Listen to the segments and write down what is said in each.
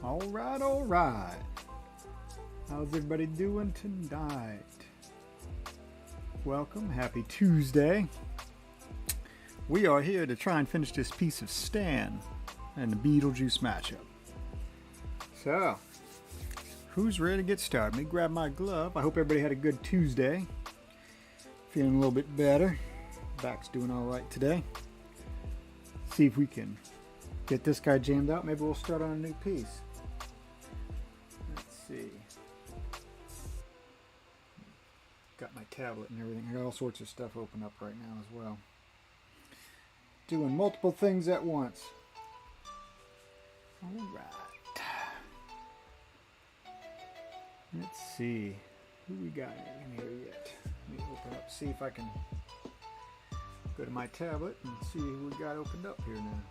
All right, all right. How's everybody doing tonight? Welcome, happy Tuesday. We are here to try and finish this piece of Stan and the Beetlejuice mashup. So, who's ready to get started? Let me grab my glove. I hope everybody had a good Tuesday. Feeling a little bit better. Back's doing all right today. See if we can get this guy jammed out. Maybe we'll start on a new piece. Let's see. Got my tablet and everything. I got all sorts of stuff open up right now as well. Doing multiple things at once. All right. Let's see. Who we got in here yet? Let me open up, see if I can go to my tablet and see who we got opened up here now.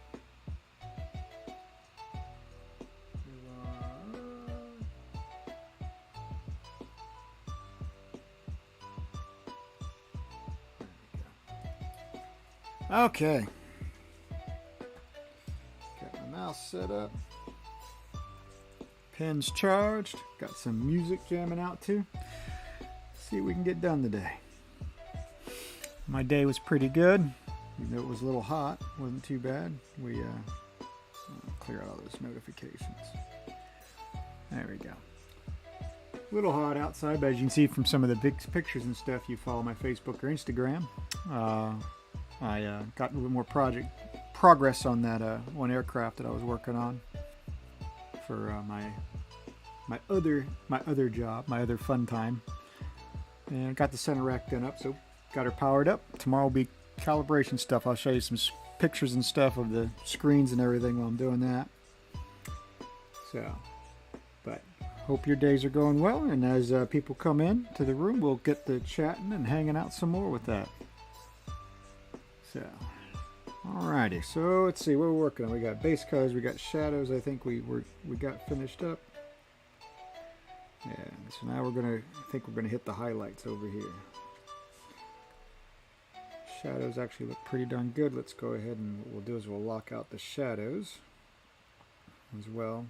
Okay. Got my mouse set up. Pen's charged. Got some music jamming out too. See what we can get done today. My day was pretty good. Even though it was a little hot, wasn't too bad. We clear out all those notifications. There we go. A little hot outside, but as you can see from some of the big pictures and stuff, you follow my Facebook or Instagram. I got a little more progress on that one aircraft that I was working on for my other job, my other fun time, and got the center rack done up. So got her powered up. Tomorrow will be calibration stuff. I'll show you some pictures and stuff of the screens and everything while I'm doing that. So, but hope your days are going well. And as people come in to the room, we'll get to chatting and hanging out some more with that. So, alrighty. So let's see what we're working on. We got base colors, we got shadows. I think we got finished up. Yeah. So now I think we're gonna hit the highlights over here. Shadows actually look pretty darn good. Let's go ahead and what we'll do is we'll lock out the shadows as well,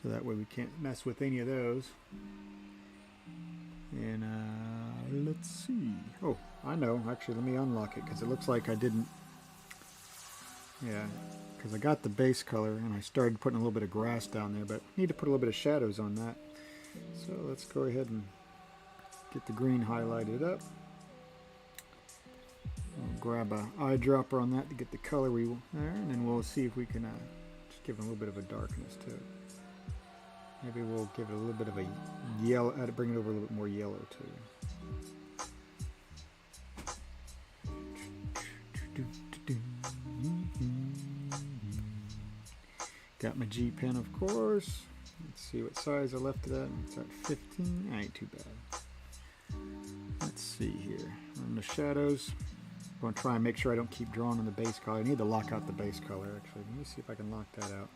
so that way we can't mess with any of those. And let's see. Oh, I know. Actually, let me unlock it because it looks like I didn't. Yeah, because I got the base color and I started putting a little bit of grass down there, but need to put a little bit of shadows on that. So let's go ahead and get the green highlighted up. We'll grab an eyedropper on that to get the color we want there, and then we'll see if we can just give it a little bit of a darkness to it. Maybe we'll give it a little bit of a yellow, bring it over a little bit more yellow to it. Got my G pen, of course. Let's see what size I left it at. It's at 15. Ain't too bad. Let's see here. On the shadows, I'm going to try and make sure I don't keep drawing on the base color. I need to lock out the base color, actually. Let me see if I can lock that out.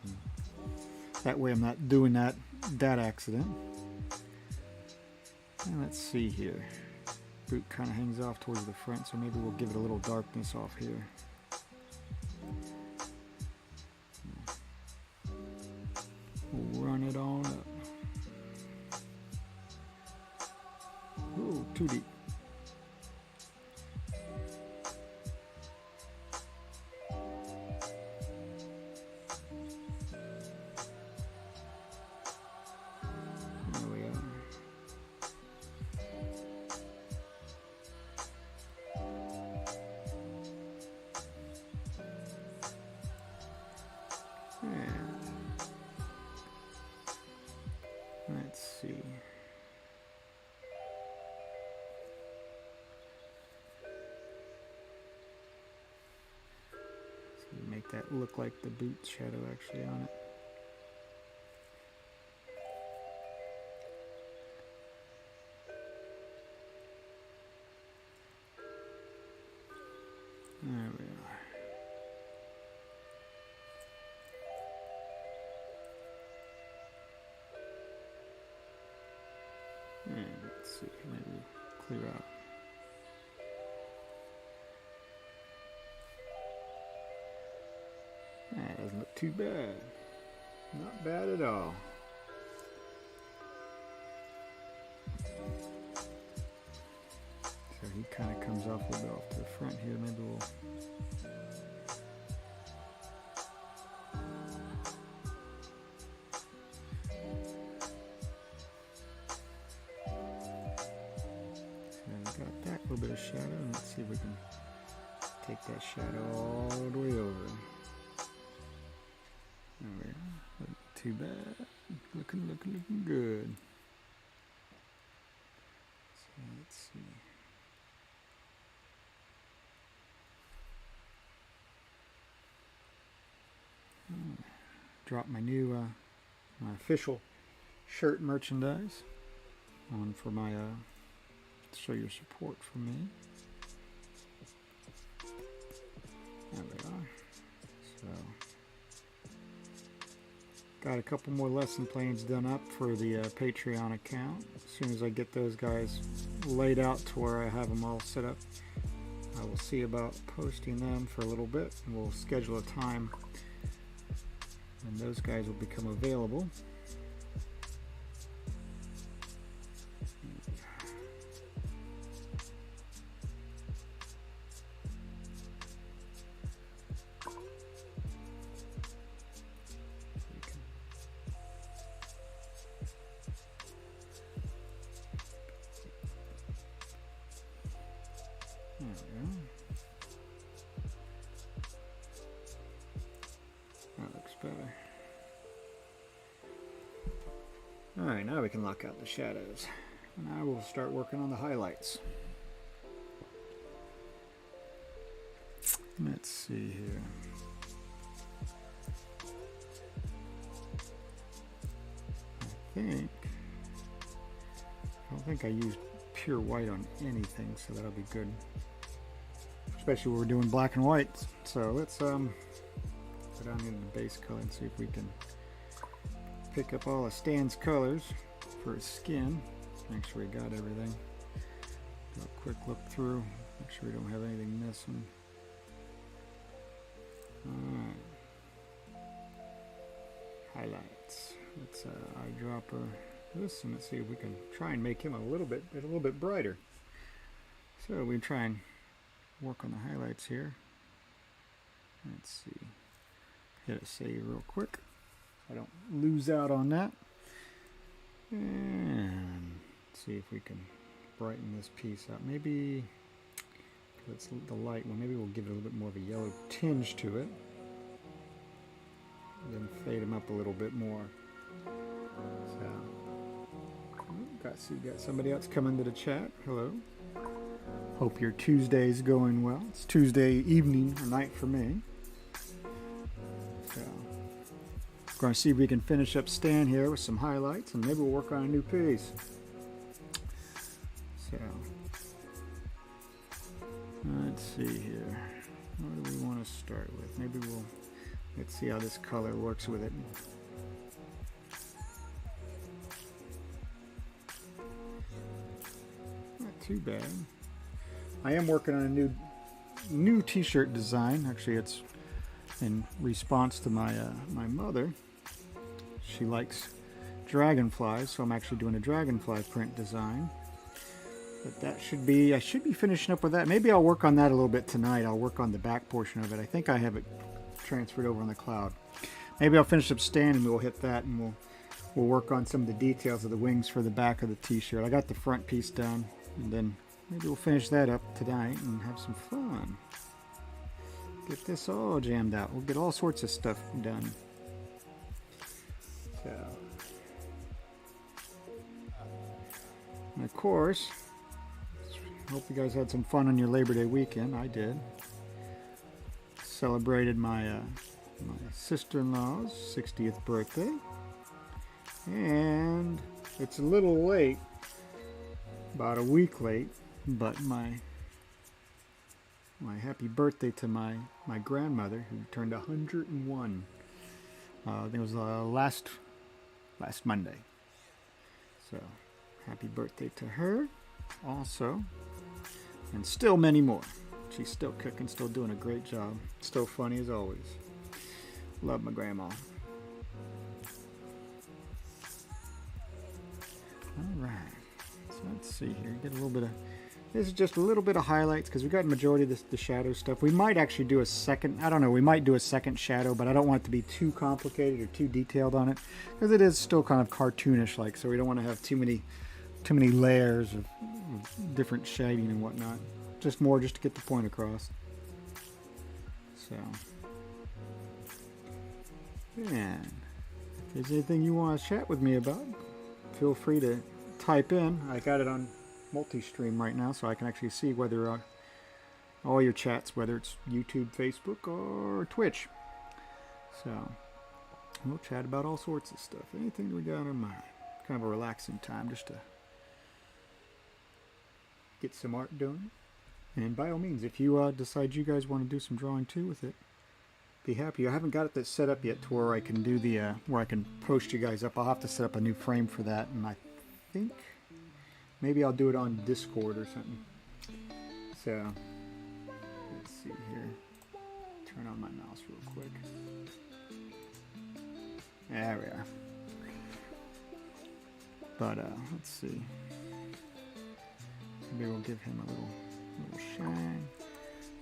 That way I'm not doing that accident. And let's see here. Boot kind of hangs off towards the front, so maybe we'll give it a little darkness off here. We'll run it on up. Ooh, too deep. Let's see. So make that look like the boot shadow actually on it. There we are. And let's see, maybe clear out. That doesn't look too bad. Not bad at all. So he kind of comes off a little bit off to the front here. Maybe we'll... Got that little bit of shadow. Let's see if we can take that shadow all the way over. There we go. Not too bad. Looking good. So let's see. Drop my new my official shirt merchandise on for my show your support for me. There we are. So got a couple more lesson plans done up for the Patreon account. As soon as I get those guys laid out to where I have them all set up, I will see about posting them for a little bit, and we'll schedule a time when those guys will become available. That looks better. Alright, now we can lock out the shadows. And I will start working on the highlights. Let's see here. I don't think I used pure white on anything, so that'll be good. Especially when we're doing black and white. So let's go down into the base color and see if we can pick up all of Stan's colors for his skin. Make sure we got everything. Do a quick look through. Make sure we don't have anything missing. Alright. Highlights. Let's eyedropper this, and let's see if we can try and make him a little bit brighter. So we try and work on the highlights here. Let's see. Hit a save real quick. I don't lose out on that. And see if we can brighten this piece up. Maybe it's the light one. Maybe we'll give it a little bit more of a yellow tinge to it. And then fade them up a little bit more. So, got somebody else coming to the chat. Hello. Hope your Tuesday's going well. It's Tuesday evening or night for me. So, we're going to see if we can finish up Stan here with some highlights, and maybe we'll work on a new piece. So, let's see here. What do we want to start with? Maybe let's see how this color works with it. Not too bad. I am working on a new t-shirt design. Actually, it's in response to my mother. She likes dragonflies, so I'm actually doing a dragonfly print design. But that I should be finishing up with that. Maybe I'll work on that a little bit tonight. I'll work on the back portion of it. I think I have it transferred over on the cloud. Maybe I'll finish up Stan and we'll hit that, and we'll work on some of the details of the wings for the back of the t-shirt. I got the front piece done, and then maybe we'll finish that up tonight and have some fun. Get this all jammed out. We'll get all sorts of stuff done. So, and of course, hope you guys had some fun on your Labor Day weekend. I did. Celebrated my my sister-in-law's 60th birthday, and it's a little late, about a week late, but my happy birthday to my grandmother, who turned 101. I think it was last Monday. So happy birthday to her also, and still many more. She's still cooking, still doing a great job, still funny as always. Love my grandma. All right. So let's see here. Get a little bit of. This is just a little bit of highlights because we got the majority of the shadow stuff. We might actually do a second. I don't know. We might do a second shadow, but I don't want it to be too complicated or too detailed on it because it is still kind of cartoonish like. So we don't want to have too many layers of different shading and whatnot. Just to get the point across. So, and if there's anything you want to chat with me about, feel free to type in. I got it on multi-stream right now, so I can actually see whether all your chats, whether it's YouTube, Facebook, or Twitch. So, we'll chat about all sorts of stuff. Anything we got on our mind. Kind of a relaxing time just to get some art done. And by all means, if you decide you guys want to do some drawing too with it, be happy. I haven't got it set up yet to where I can do the where I can post you guys up. I'll have to set up a new frame for that, and I think maybe I'll do it on Discord or something. So let's see here. Turn on my mouse real quick. There we are. But let's see. Maybe we'll give him a little shine.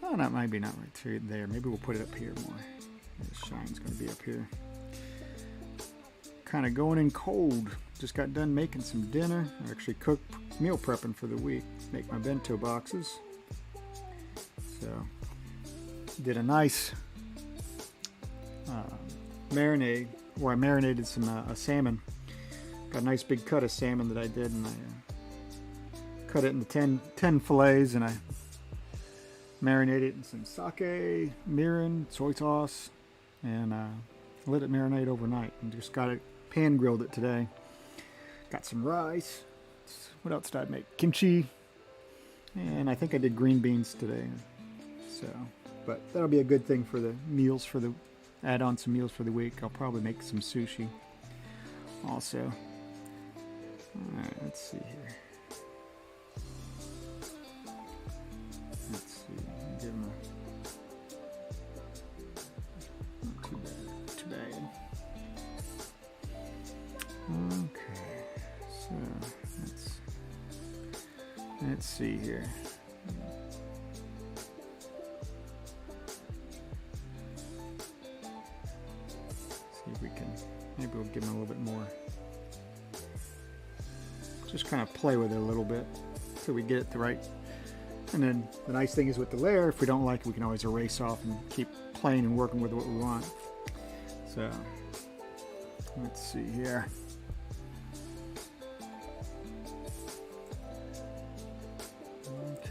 Oh, that might be not right there. Maybe we'll put it up here more. The shine's going to be up here. Kind of going in cold. Just got done making some dinner. I actually cooked meal prepping for the week. Make my bento boxes. So, did a nice marinade, where I marinated some a salmon. Got a nice big cut of salmon that I did, and I cut it into 10 fillets, and I marinated it in some sake, mirin, soy sauce, and let it marinate overnight. And just got it pan grilled it today. Got some rice. What else did I make? Kimchi, and I think I did green beans today. So, but that'll be a good thing for the meals add on some meals for the week. I'll probably make some sushi also. All right, let's see here. Let's see. Give him not too bad. Too bad. Okay. So let's see here. See if we can. Maybe we'll give him a little bit more. Just kind of play with it a little bit till we get it the right. And then the nice thing is with the layer, if we don't like it, we can always erase off and keep playing and working with what we want. So, let's see here. Okay.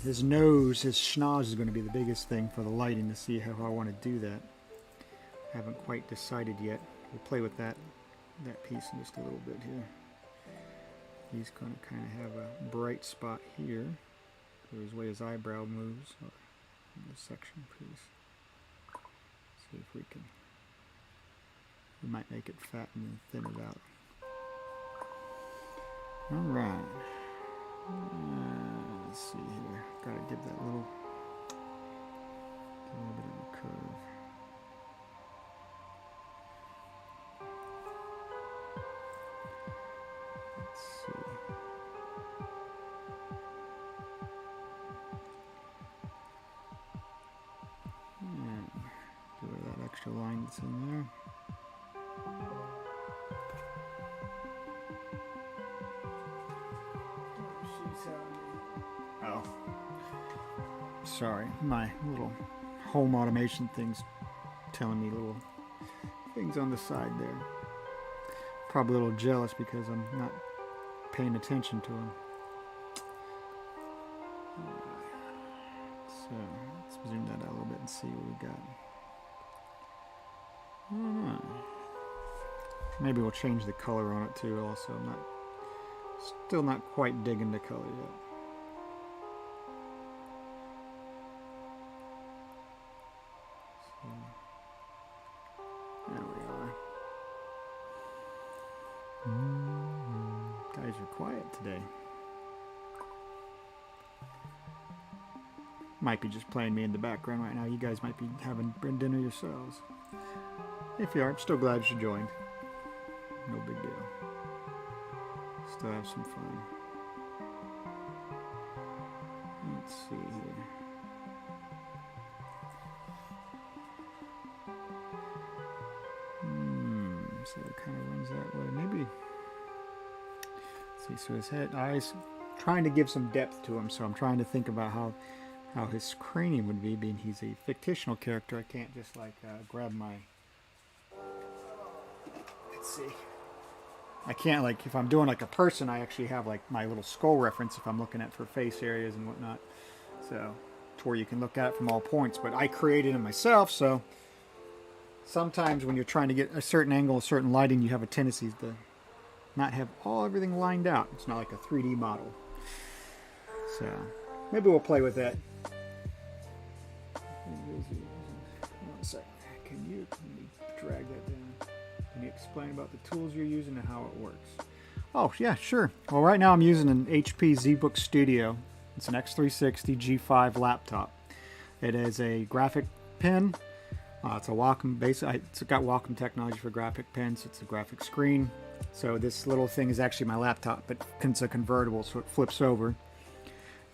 His nose, his schnoz is going to be the biggest thing for the lighting to see how I want to do that. I haven't quite decided yet. We'll play with that piece in just a little bit here. He's going to kind of have a bright spot here. There's the way his eyebrow moves, or in the section piece. See if we can. We might make it fat and then thin it out. All right. Let's see here. Got to give that a little bit of a curve. Let's see. And get rid of that extra line that's in there. Oh, sorry, my little home automation thing's telling me little things on the side there. Probably a little jealous because I'm not paying attention to them. So let's zoom that out a little bit and see what we got. I don't know. Maybe we'll change the color on it too. Also, I'm still not quite digging the color yet. There we are. Guys are quiet today. might be just playing me in the background right now. You guys might be having dinner yourselves. If you are, I'm still glad you joined. No big deal. Still have some fun. Let's see here. So it kind of runs that way. Maybe. Let's see. So his head, eyes, trying to give some depth to him. So I'm trying to think about how his cranium would be, being he's a fictional character. I can't just like grab my. Let's see. I can't, like, if I'm doing like a person, I actually have like my little skull reference if I'm looking at for face areas and whatnot. So, to where you can look at it from all points. But I created it myself, so sometimes when you're trying to get a certain angle, a certain lighting, you have a tendency to not have everything lined out. It's not like a 3D model. So, maybe we'll play with that. One second. Can you drag that down? Can you explain about the tools you're using and how it works? Oh, yeah, sure. Well, right now I'm using an HP ZBook Studio. It's an X360 G5 laptop. It is a graphic pen. It's a Wacom base. It's got Wacom technology for graphic pens. It's a graphic screen. So this little thing is actually my laptop, but it's a convertible, so it flips over.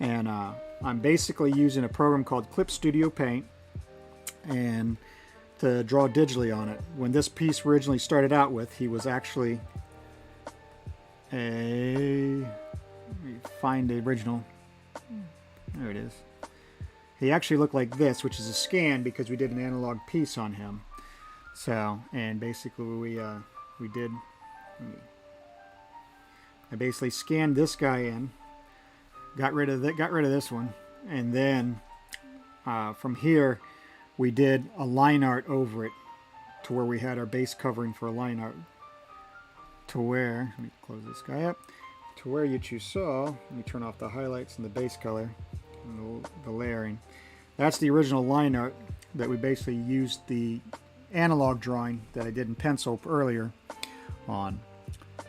And I'm basically using a program called Clip Studio Paint, and to draw digitally on it. When this piece originally started out with, he was actually let me find the original. There it is. He actually looked like this, which is a scan because we did an analog piece on him. So, and basically we did. I basically scanned this guy in, got rid of this one, and then from here we did a line art over it to where we had our base covering for a line art. To where, let me close this guy up, to where you saw, let me turn off the highlights and the base color and the layering. That's the original line art that we basically used the analog drawing that I did in pencil earlier on.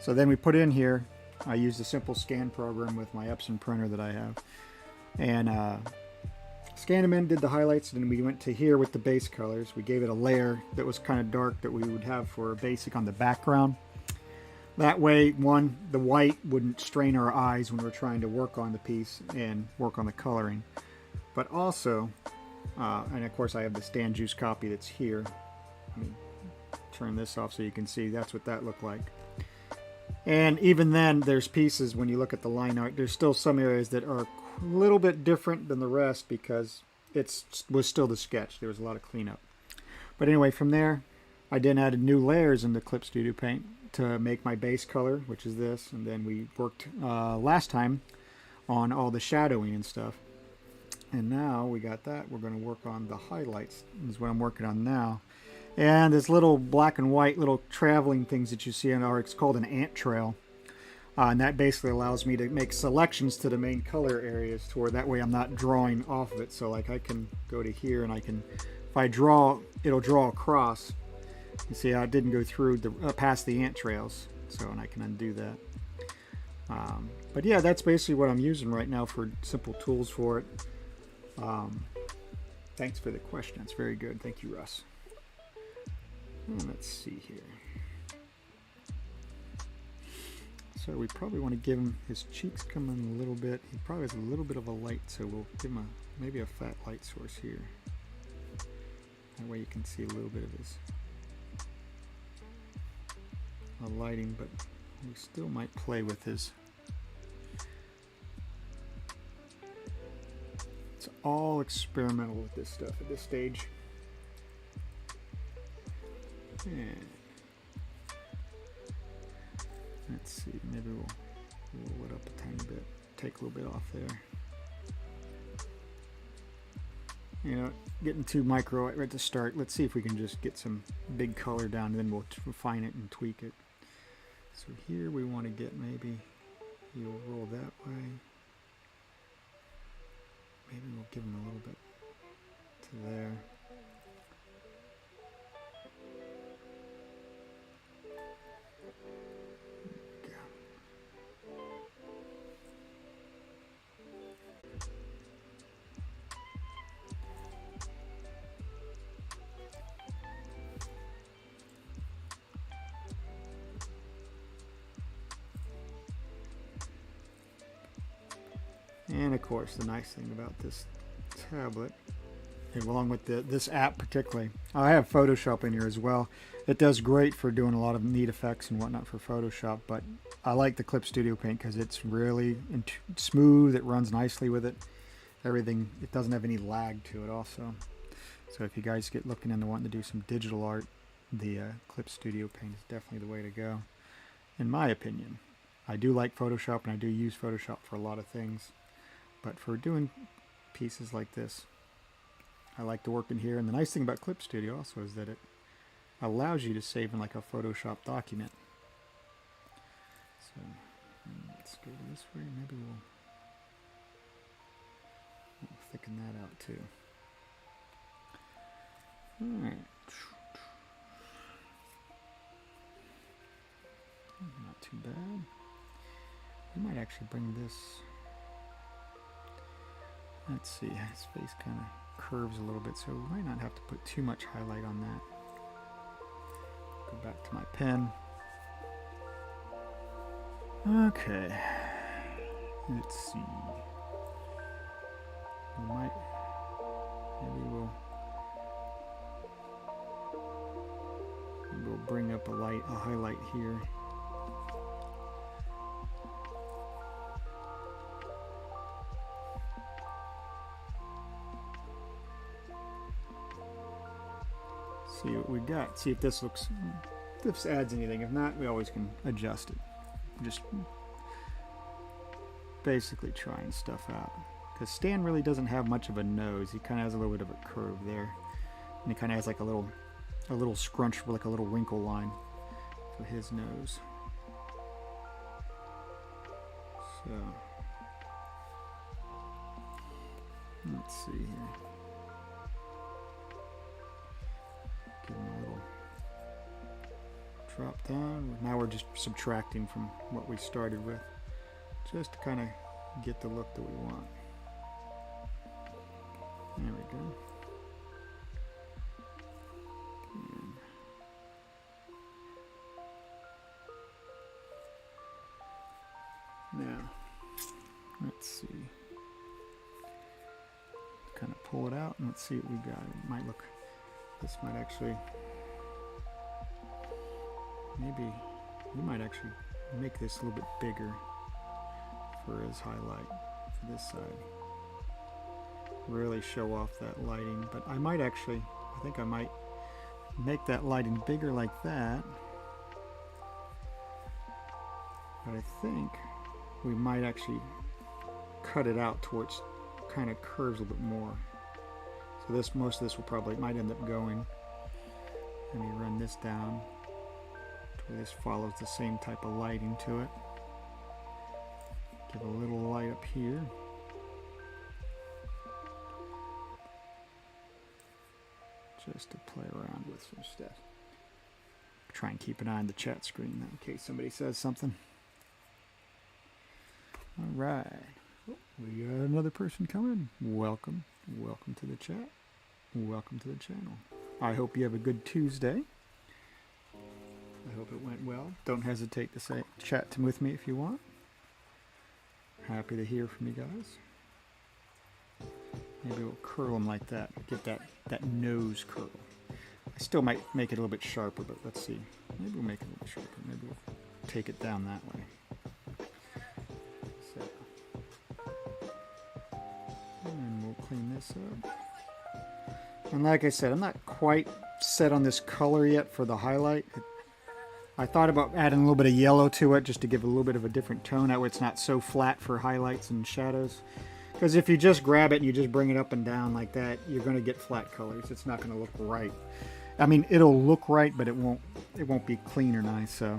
So then we put in here, I used a simple scan program with my Epson printer that I have. And scanned them in, did the highlights, and then we went to here with the base colors. We gave it a layer that was kind of dark that we would have for a basic on the background. That way, one, the white wouldn't strain our eyes when we're trying to work on the piece and work on the coloring. But also, and of course I have the Stan Juice copy that's here. Let me turn this off so you can see that's what that looked like. And even then, there's pieces, when you look at the line art, there's still some areas that are a little bit different than the rest because it was still the sketch. There was a lot of cleanup. But anyway, from there, I then added new layers in the Clip Studio Paint to make my base color, which is this. And then we worked last time on all the shadowing and stuff. And now we got that. We're going to work on the highlights. This is what I'm working on now. And this little black and white little traveling things that you see on our, it's called an ant trail. And that basically allows me to make selections to the main color areas to where that way I'm not drawing off of it. So like I can go to here and I can, if I draw, it'll draw across. You see how it didn't go through the past the ant trails. So, and I can undo that. But yeah, that's basically what I'm using right now for simple tools for it. Thanks for the question. It's very good. Thank you, Russ. Let's see here. So we probably want to give him, his cheeks come in a little bit. He probably has a little bit of a light, so we'll give him maybe a fat light source here. That way you can see a little bit of his lighting, but we still might play with his. It's all experimental with this stuff at this stage. And let's see, maybe we'll roll it up a tiny bit, take a little bit off there. You know, getting too micro right at the start. Let's see if we can just get some big color down, and then we'll refine it and tweak it. So here we want to get, maybe you'll roll that way. Maybe we'll give him a little bit to there. And of course, the nice thing about this tablet, along with this app particularly, I have Photoshop in here as well. It does great for doing a lot of neat effects and whatnot for Photoshop, but I like the Clip Studio Paint because it's really smooth. It runs nicely with it. Everything, it doesn't have any lag to it also. So if you guys get looking into wanting to do some digital art, the Clip Studio Paint is definitely the way to go, in my opinion. I do like Photoshop, and I do use Photoshop for a lot of things, but for doing pieces like this, I like to work in here. And the nice thing about Clip Studio also is that it allows you to save in like a Photoshop document. So let's go this way. Maybe we'll thicken that out too. Alright. Not too bad. We might actually bring this. Let's see, his face kind of curves a little bit, so we might not have to put too much highlight on that. Go back to my pen. Okay. Let's see. We might, maybe we'll bring up a highlight here. See what we got. See if this adds anything. If not, we always can adjust it. Just basically trying stuff out. Because Stan really doesn't have much of a nose. He kind of has a little bit of a curve there, and he kind of has like a little scrunch, like a little wrinkle line for his nose. So let's see here. Give him a little drop down. Now we're just subtracting from what we started with, just to kind of get the look that we want. There we go. Now, let's see. Kind of pull it out and let's see what we got. It might look, this might actually, maybe we might actually make this a little bit bigger for his highlight for this side. Really show off that lighting, but I might actually, I think I might make that lighting bigger like that. But I think we might actually cut it out towards kind of curves a little bit more. So this, most of this will probably, might end up going. Let me run this down to where this follows the same type of lighting to it. Give a little light up here. Just to play around with some stuff. Try and keep an eye on the chat screen in case somebody says something. All right, we got another person coming. Welcome, welcome to the chat. Welcome to the channel. I hope you have a good Tuesday. I hope it went well. Don't hesitate to chat with me if you want. Happy to hear from you guys. Maybe we'll curl them like that. Get that nose curl. I still might make it a little bit sharper, but let's see. Maybe we'll make it a little bit sharper. Maybe we'll take it down that way. And we'll clean this up. And like I said, I'm not quite set on this color yet for the highlight. I thought about adding a little bit of yellow to it just to give a little bit of a different tone. That way it's not so flat for highlights and shadows. Because if you just grab it and you just bring it up and down like that, you're going to get flat colors. It's not going to look right. I mean, it'll look right, but it won't be clean or nice. So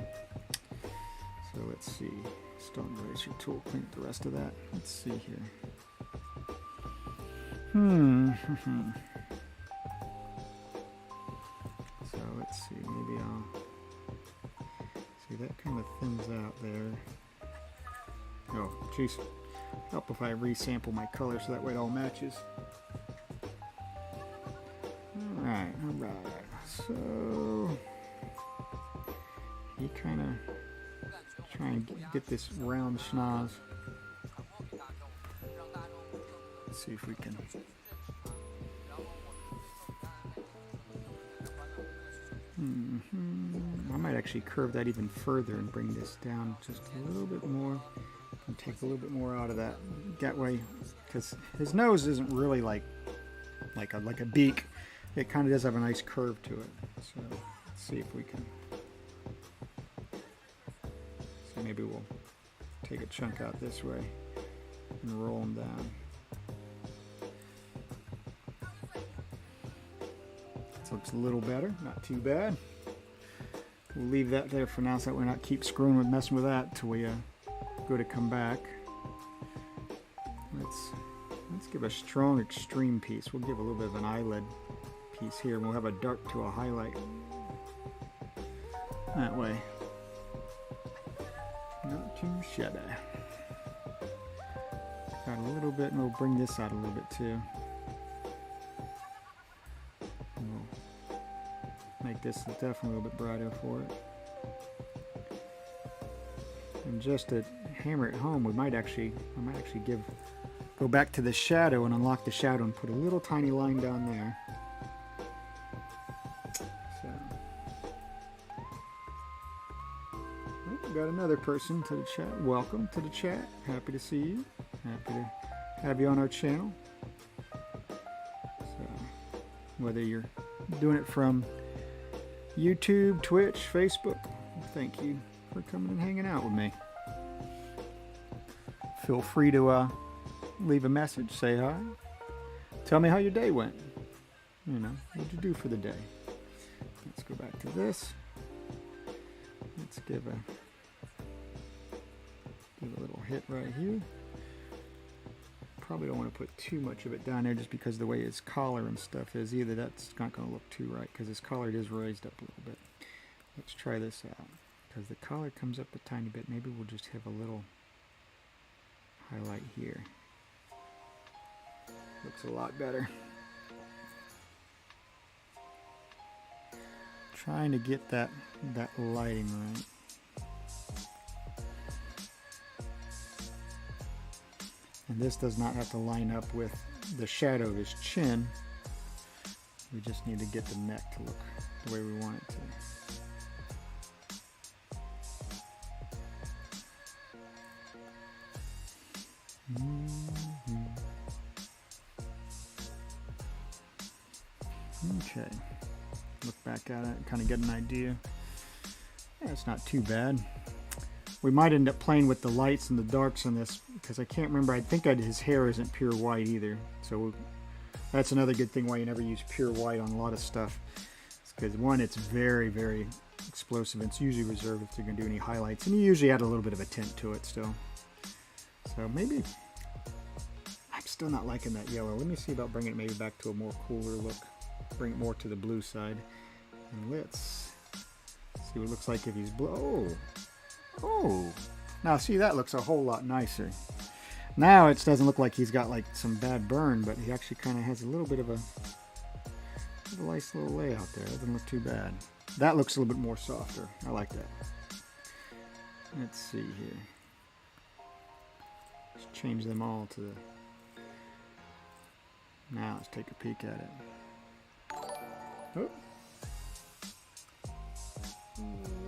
let's see. Stone eraser tool, clean up the rest of that. Let's see here. So let's see. Maybe I'll see that kind of thins out there. Oh, jeez. Help if I resample my color so that way it all matches. Alright. So you kind of try and get this round schnoz. Let's see if we can. I might actually curve that even further and bring this down just a little bit more and take a little bit more out of that. That way, because his nose isn't really like a beak. It kind of does have a nice curve to it. So let's see if we can. So maybe we'll take a chunk out this way and roll them down. This looks a little better, not too bad. We'll leave that there for now so that we're not keep screwing with messing with that till we go to come back. Let's give a strong extreme piece. We'll give a little bit of an eyelid piece here, and we'll have a dark to a highlight. That way. Not too shabby. Got a little bit, and we'll bring this out a little bit too. We'll make this definitely a little bit brighter for it. And just to hammer it home, I might actually go back to the shadow and unlock the shadow and put a little tiny line down there. So, oh, we got another person to the chat. Welcome to the chat. Happy to see you. Happy to have you on our channel. So, whether you're doing it from YouTube, Twitch, Facebook, thank you for coming and hanging out with me. Feel free to leave a message, say hi, tell me how your day went. You know, what'd you do for the day? Let's go back to this. Let's give a little hit right here. Probably don't want to put too much of it down there just because of the way his collar and stuff is. Either that's not going to look too right because his collar is raised up a little bit. Let's try this out because the collar comes up a tiny bit. Maybe we'll just have a little highlight here. Looks a lot better. Trying to get that lighting right. And this does not have to line up with the shadow of his chin. We just need to get the neck to look the way we want it to. Okay, look back at it and kind of get an idea. Yeah, it's not too bad. We might end up playing with the lights and the darks on this because I can't remember. I think his hair isn't pure white either. So that's another good thing why you never use pure white on a lot of stuff. Because one, it's very, very explosive. It's usually reserved if you're going to do any highlights. And you usually add a little bit of a tint to it still. So maybe, I'm still not liking that yellow. Let me see about bringing it maybe back to a more cooler look. Bring it more to the blue side. And let's see what it looks like if he's blue. Oh, now see, that looks a whole lot nicer. Now it doesn't look like he's got like some bad burn, but he actually kind of has a little bit of a nice little layout there. That doesn't look too bad. That looks a little bit more softer. I like that. Let's see here. Let's change them all to the... Now let's take a peek at it. Oh.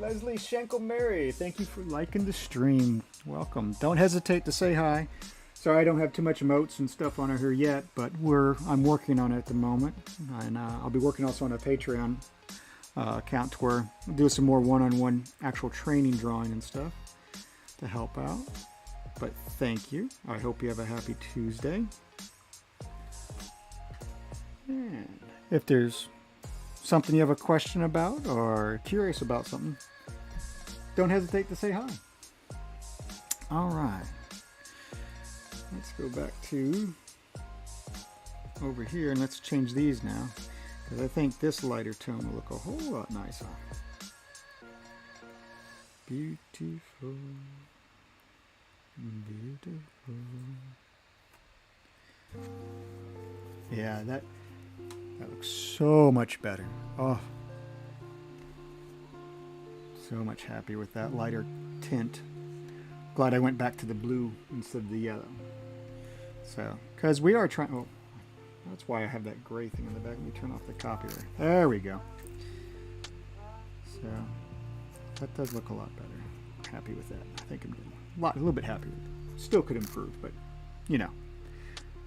Leslie Schenkel-Mary, thank you for liking the stream. Welcome. Don't hesitate to say hi. Sorry I don't have too much emotes and stuff on here yet, but I'm working on it at the moment. And I'll be working also on a Patreon account where I'll do some more one-on-one actual training drawing and stuff to help out. But thank you. I hope you have a happy Tuesday. And if there's something you have a question about or curious about something, don't hesitate to say hi. All right. Let's go back to over here and let's change these now because I think this lighter tone will look a whole lot nicer. Beautiful. Beautiful. Yeah, that looks so much better. Oh, so much happy with that lighter tint. Glad I went back to the blue instead of the yellow. So, because we are trying, oh, that's why I have that gray thing in the back. Let me turn off the copyright. There we go. So, that does look a lot better. I'm happy with that. I think I'm getting a little bit happy with it. Still could improve, but, you know,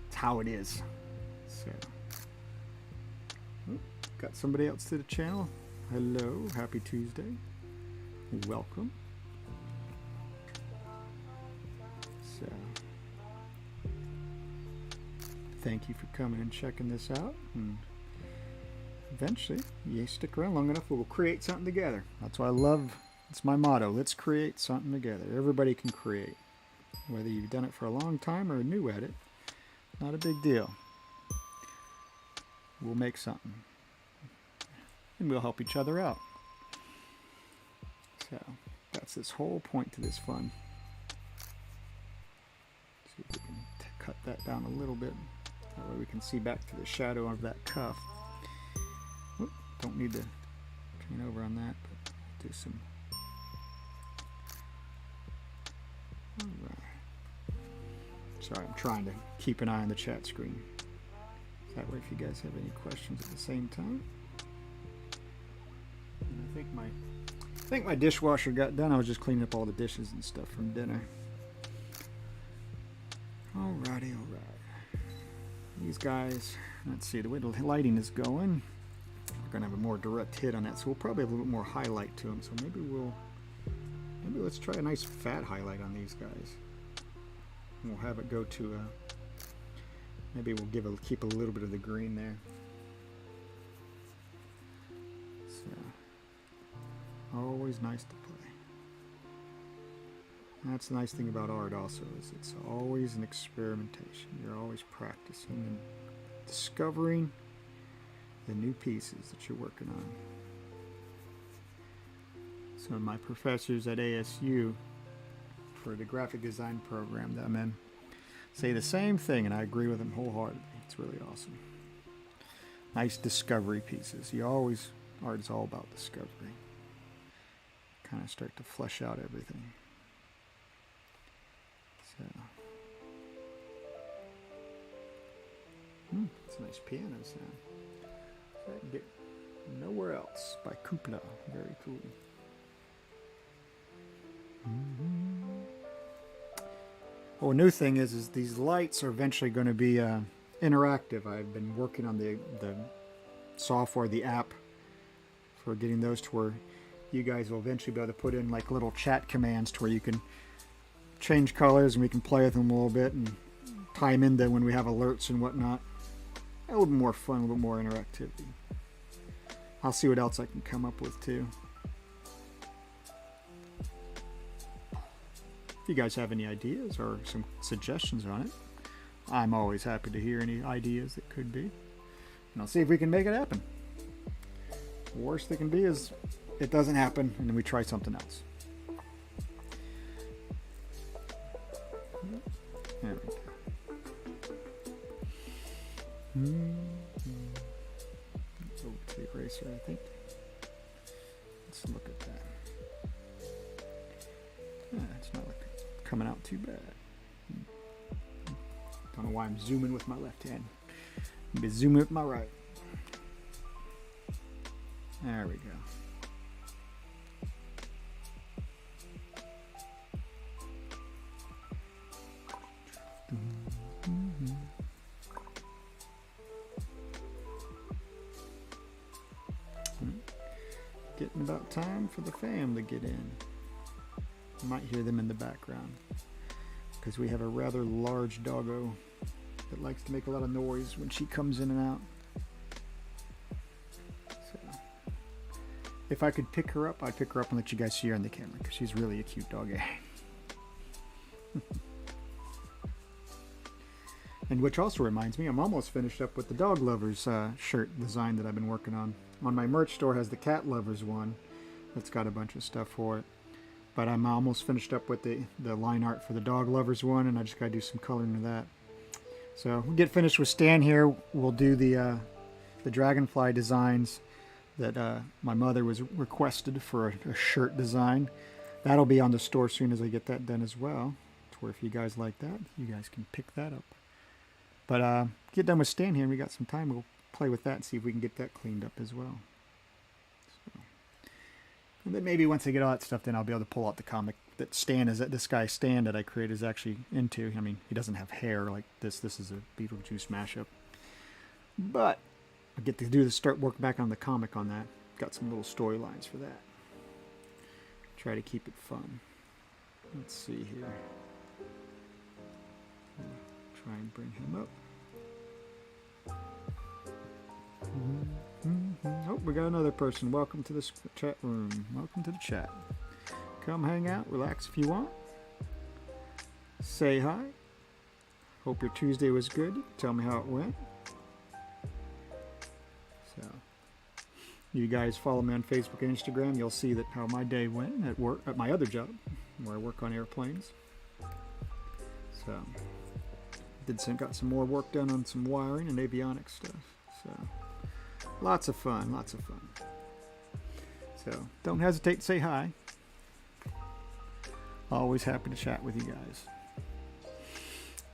it's how it is. So, oh, got somebody else to the channel. Hello, happy Tuesday. Welcome. So, thank you for coming and checking this out. And eventually, you stick around long enough, we'll create something together. That's what I love. It's my motto. Let's create something together. Everybody can create. Whether you've done it for a long time or new at it, not a big deal. We'll make something. And we'll help each other out. So, that's this whole point to this fun. See if we can cut that down a little bit. That way we can see back to the shadow of that cuff. Oop, don't need to turn over on that, but do some. Alright. Sorry, I'm trying to keep an eye on the chat screen. That way if you guys have any questions at the same time. And I think my dishwasher got done. I was just cleaning up all the dishes and stuff from dinner. Alrighty, alright. These guys, let's see, the way the lighting is going, we're going to have a more direct hit on that, so we'll probably have a little bit more highlight to them. So maybe let's try a nice fat highlight on these guys. And we'll have it go to maybe we'll keep a little bit of the green there. So, always nice to play. That's the nice thing about art also, is it's always an experimentation. You're always practicing and discovering the new pieces that you're working on. Some of my professors at ASU for the graphic design program that I'm in say the same thing, and I agree with them wholeheartedly. It's really awesome. Nice discovery pieces. Art is all about discovery. Kind of start to flesh out everything. So, it's a nice piano sound. So I can get Nowhere Else by Kupla. Very cool. Well, a new thing is these lights are eventually going to be interactive. I've been working on the software, the app, for getting those to where you guys will eventually be able to put in like little chat commands to where you can change colors and we can play with them a little bit and tie them into when we have alerts and whatnot. A little bit more fun, a little bit more interactivity. I'll see what else I can come up with too. If you guys have any ideas or some suggestions on it, I'm always happy to hear any ideas that could be. And I'll see if we can make it happen. Worst that can be is it doesn't happen and then we try something else. There we go. Over to the eraser, I think. Let's look at that. It's not like it's coming out too bad. Don't know why I'm zooming with my left hand. Maybe zooming with my right. There we go. Getting about time for the fam to get in. You might hear them in the background because we have a rather large doggo that likes to make a lot of noise when she comes in and out. So, if I could pick her up, I'd pick her up and let you guys see her on the camera because she's really a cute doggy. And which also reminds me, I'm almost finished up with the Dog Lovers shirt design that I've been working on. On my merch store has the Cat Lovers one that's got a bunch of stuff for it. But I'm almost finished up with the line art for the Dog Lovers one, and I just got to do some coloring to that. So we'll get finished with Stan here. We'll do the dragonfly designs that my mother was requested for a shirt design. That'll be on the store soon as I get that done as well. To where if you guys like that, you guys can pick that up But get done with Stan here and we got some time. We'll play with that and see if we can get that cleaned up as well. So. And then maybe once I get all that stuff, then I'll be able to pull out the comic that Stan is, this guy Stan that I created is actually into. I mean, he doesn't have hair like this. This is a Beetlejuice mashup. But I get to start working back on the comic on that. Got some little storylines for that. Try to keep it fun. Let's see here. Try and bring him up. Oh, we got another person. Welcome to the chat room. Welcome to the chat. Come hang out, relax if you want. Say hi. Hope your Tuesday was good. Tell me how it went. So, you guys follow me on Facebook and Instagram. You'll see that how my day went at work, at my other job, where I work on airplanes. So, got some more work done on some wiring and avionics stuff. So, lots of fun, lots of fun. So, don't hesitate to say hi. Always happy to chat with you guys.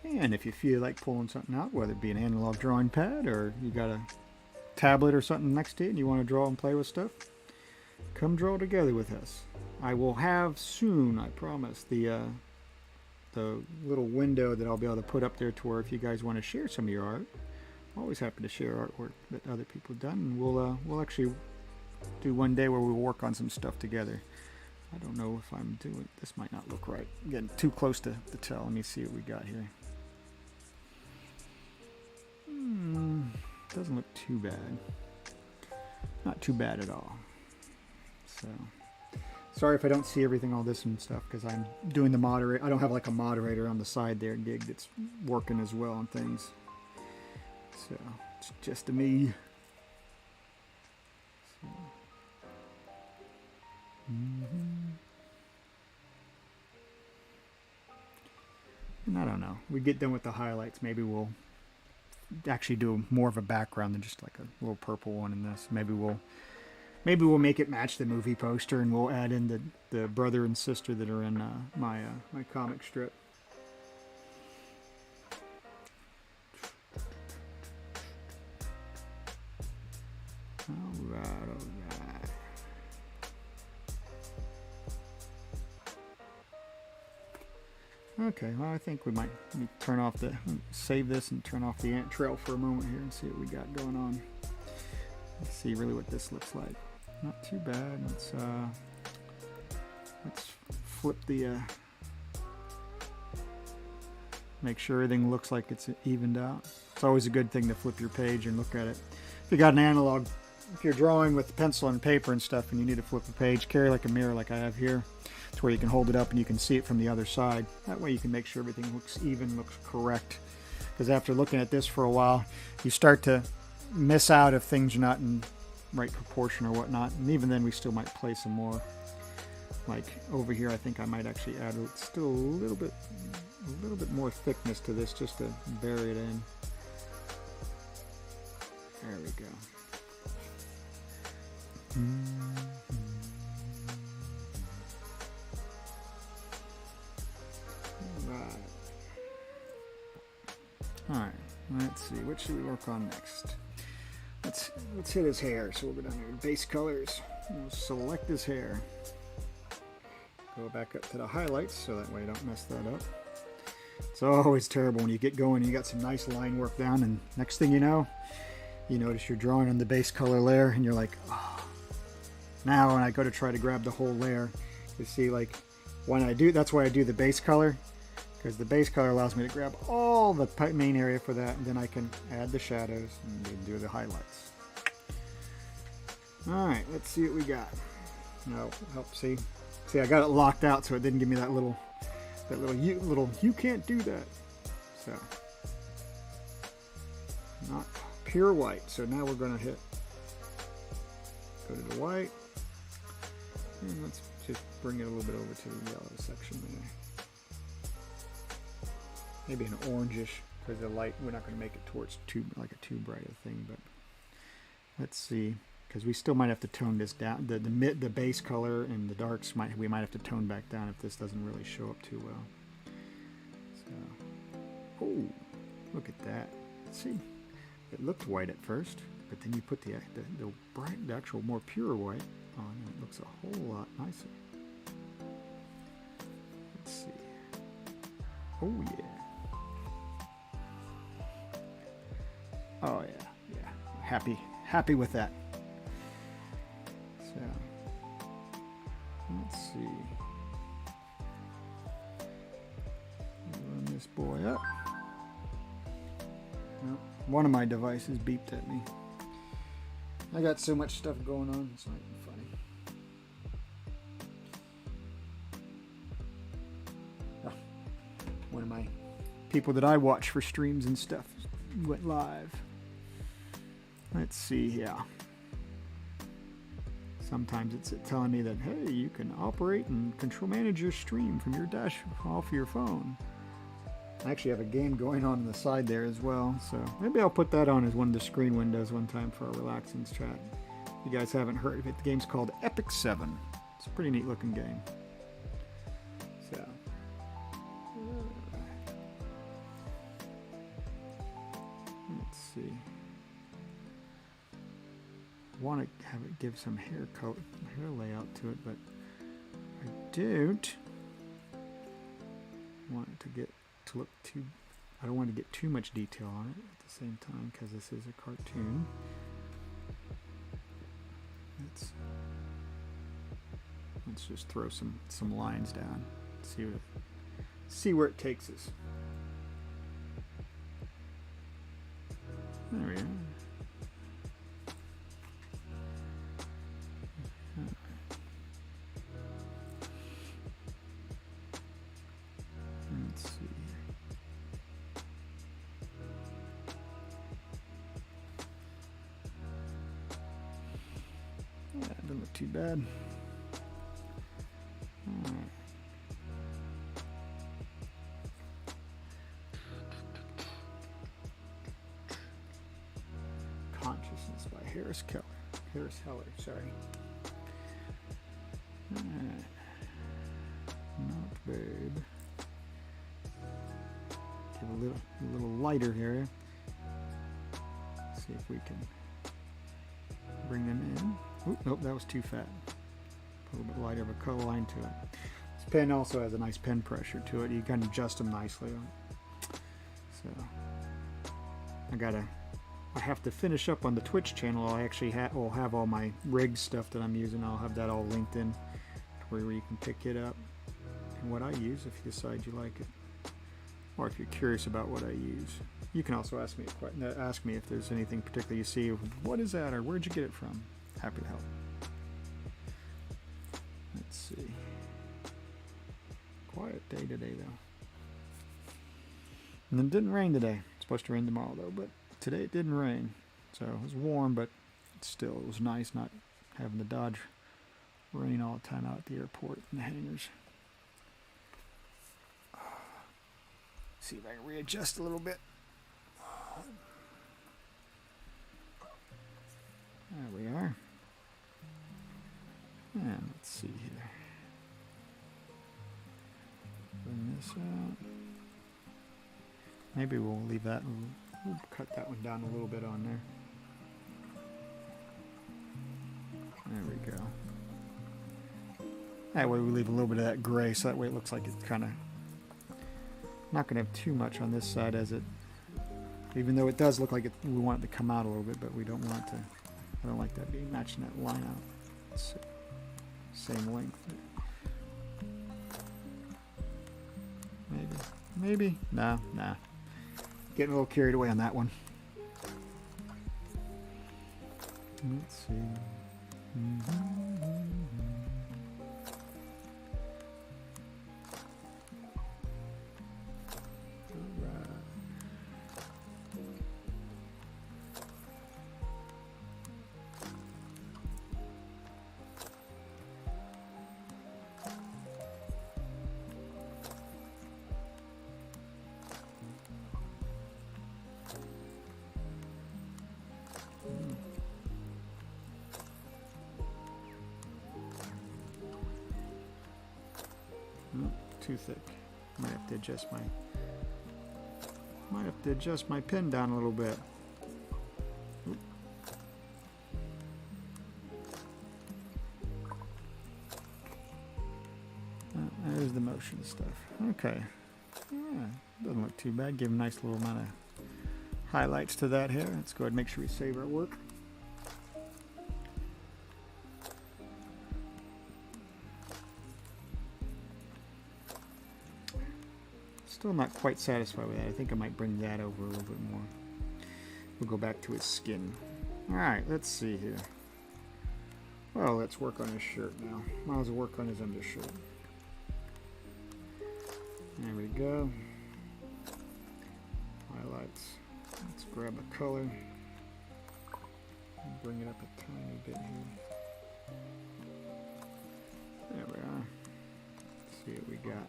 And if you feel like pulling something out, whether it be an analog drawing pad or you got a tablet or something next to you and you want to draw and play with stuff, come draw together with us. I will have soon, I promise, the little window that I'll be able to put up there to where if you guys want to share some of your art, I'm always happy to share artwork that other people have done, and we'll actually do one day where we'll work on some stuff together. I don't know if I'm doing, this might not look right. I'm getting too close to tell. Let me see what we got here. Doesn't look too bad. Not too bad at all. So, sorry if I don't see everything, all this and stuff, because I'm doing the moderator. I don't have like a moderator on the side there, gig that's working as well on things. So, it's just a me. So. And I don't know. We get done with the highlights. Maybe we'll actually do more of a background than just like a little purple one in this. Maybe we'll make it match the movie poster, and we'll add in the brother and sister that are in my comic strip. All right. Okay, well, I think we might save this and turn off the ant trail for a moment here and see what we got going on. Let's see really what this looks like. Not too bad. Let's flip the, make sure everything looks like it's evened out. It's always a good thing to flip your page and look at it. If you got an analog, if you're drawing with pencil and paper and stuff and you need to flip a page, carry like a mirror like I have here. It's where you can hold it up and you can see it from the other side. That way you can make sure everything looks even, looks correct. Because after looking at this for a while, you start to miss out if things are not in right proportion or whatnot. And even then we still might play some more. Like over here, I think I might actually add still a little bit more thickness to this just to bury it in. There we go. Alright, let's see, what should we work on next? Let's hit his hair. So we'll go down here to base colors. We'll select his hair. Go back up to the highlights so that way I don't mess that up. It's always terrible when you get going and you got some nice line work down, and next thing you know, you notice you're drawing on the base color layer and you're like, oh. Now when I go to try to grab the whole layer, you see, like when I do, that's why I do the base color. Because the base color allows me to grab all the main area for that, and then I can add the shadows and do the highlights. Alright, let's see what we got. No, help, see, I got it locked out so it didn't give me that little you can't do that. So, not pure white. So now we're going to go to the white, and let's just bring it a little bit over to the yellow section there. Maybe an orangish, because the light, we're not going to make it towards too bright a thing, but let's see, because we still might have to tone this down. The base color and the darks we might have to tone back down if this doesn't really show up too well. So, oh, look at that. See, it looked white at first, but then you put the bright, the actual more pure white on, and it looks a whole lot nicer. Let's see. Oh yeah. Oh yeah, yeah. Happy with that. So let's see. Run this boy up. Well, one of my devices beeped at me. I got so much stuff going on, it's not even funny. Oh, one of my people that I watch for streams and stuff went live. Let's see here. Sometimes it's telling me that, hey, you can operate and manage your stream from your dash off your phone. I actually have a game going on the side there as well, so maybe I'll put that on as one of the screen windows one time for our relaxing chat. If you guys haven't heard of it, the game's called Epic 7. It's a pretty neat looking game. So, let's see. I want to have it give some hair layout to it, but I don't want it to look too. I don't want to get too much detail on it at the same time because this is a cartoon. Let's just throw some lines down. See where it takes us. There we are. Let's see. Yeah, it doesn't look too bad. All right. Consciousness by Harris Heller, sorry. All right. Not babe. Give a little lighter here. See if we can bring them in. Oop, nope, that was too fat. A little bit lighter of a color line to it. This pen also has a nice pen pressure to it. You can adjust them nicely. So I have to finish up on the Twitch channel. I actually will have all my rig stuff that I'm using. I'll have that all linked in to where you can pick it up and what I use if you decide you like it. Or if you're curious about what I use. You can also ask me if there's anything particular you see. What is that, or where'd you get it from? Happy to help. Let's see. Quiet day today, though. And it didn't rain today. It's supposed to rain tomorrow, though, but today it didn't rain. So it was warm, but still it was nice not having to dodge rain all the time out at the airport and the hangars. See if I can readjust a little bit. There we are. And let's see here. Bring this out. Maybe we'll leave that and we'll cut that one down a little bit on there. There we go. That way we leave a little bit of that gray, so that way it looks like it's kind of not going to have too much on this side, as it, even though it does look like we want it to come out a little bit, but we don't want it to. I don't like that being matching that line out. Let's see. Same length. Maybe. Nah. Getting a little carried away on that one. Let's see. Too thick. Might have to adjust my Might have to adjust my pen down a little bit. Oop. There's the motion stuff. Okay. Yeah, doesn't look too bad. Give a nice little amount of highlights to that here. Let's go ahead and make sure we save our work. Still not quite satisfied with that. I think I might bring that over a little bit more. We'll go back to his skin. Alright, let's see here. Well, let's work on his shirt now. Might as well work on his undershirt. There we go. Highlights. Let's grab a color. Bring it up a tiny bit here. There we are. Let's see what we got.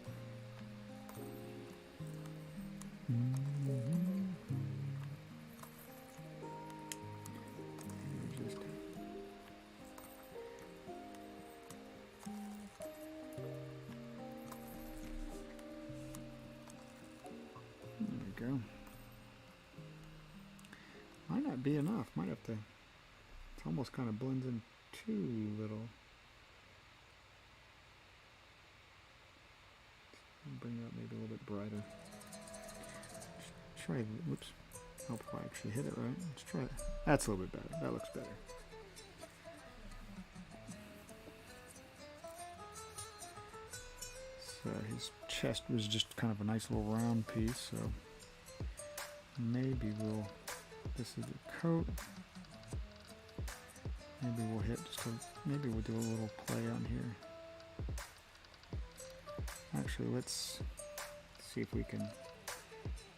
There we go. Might not be enough. Might have to. It almost kind of blends in too little. Bring it up maybe a little bit brighter. Try, whoops, hope I actually hit it right. Let's try it. That's a little bit better. That looks better. So his chest was just kind of a nice little round piece, so maybe we'll, this is the coat. Maybe we'll hit just a, maybe we'll do a little play on here. Actually, let's see if we can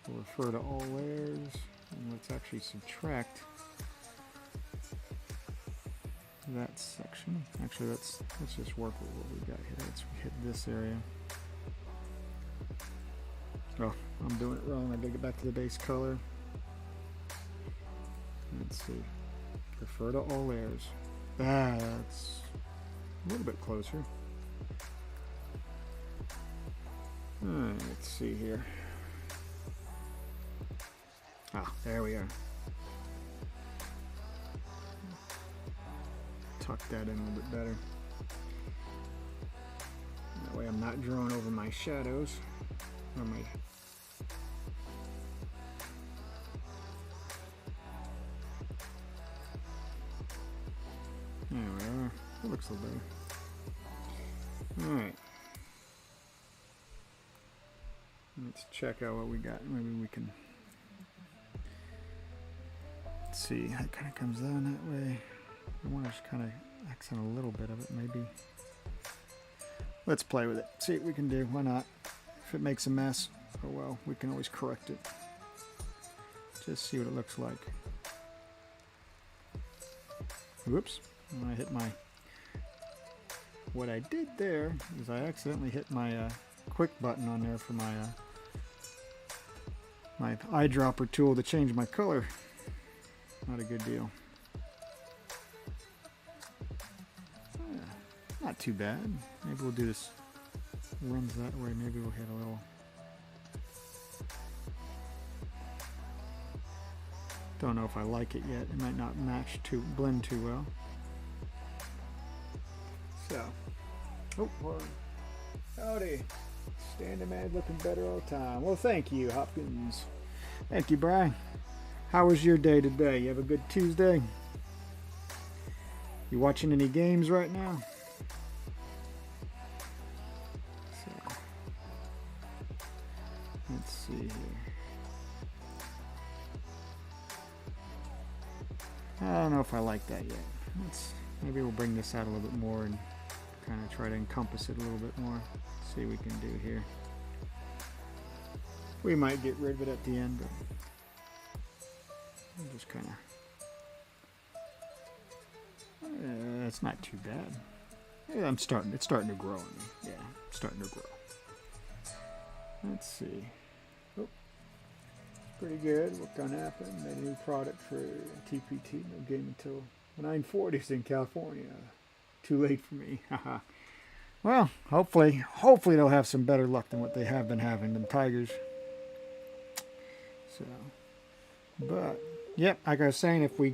refer to all layers, and let's actually subtract that section. Actually, let's just work with what we got here. Let's hit this area. Oh, I'm doing it wrong. I gotta get back to the base color. Let's see. Refer to all layers. That's a little bit closer. Alright, let's see here. Ah, there we are. Tuck that in a little bit better. That way I'm not drawing over my shadows. Or my... There we are. That looks a little better. Alright. Let's check out what we got. Maybe we can... see, that kind of comes down that way. I want to just kind of accent a little bit of it, maybe. Let's play with it. See what we can do. Why not? If it makes a mess, oh well, we can always correct it. Just see what it looks like. Whoops. I hit my... What I did there is I accidentally hit my quick button on there for my my eyedropper tool to change my color. Not a good deal. Yeah, not too bad. Maybe we'll do this. Runs that way. Maybe we'll hit a little. Don't know if I like it yet. It might not match too, blend too well. So, oh, well, howdy. Standing man looking better all the time. Well, thank you, Hopkins. Thank you, Brian. How was your day today? You have a good Tuesday? You watching any games right now? So, let's see here. I don't know if I like that yet. Maybe we'll bring this out a little bit more and kind of try to encompass it a little bit more. See what we can do here. We might get rid of it at the end, but we'll just kind of. It's not too bad. Yeah, it's starting to grow on me. Yeah, it's starting to grow. Let's see. Oh, pretty good. What gonna happen? Made a new product for TPT. No game until 9:40 in California. Too late for me. Haha. Well, hopefully they'll have some better luck than what they have been having, them Tigers. So, but yep, like I was saying, if I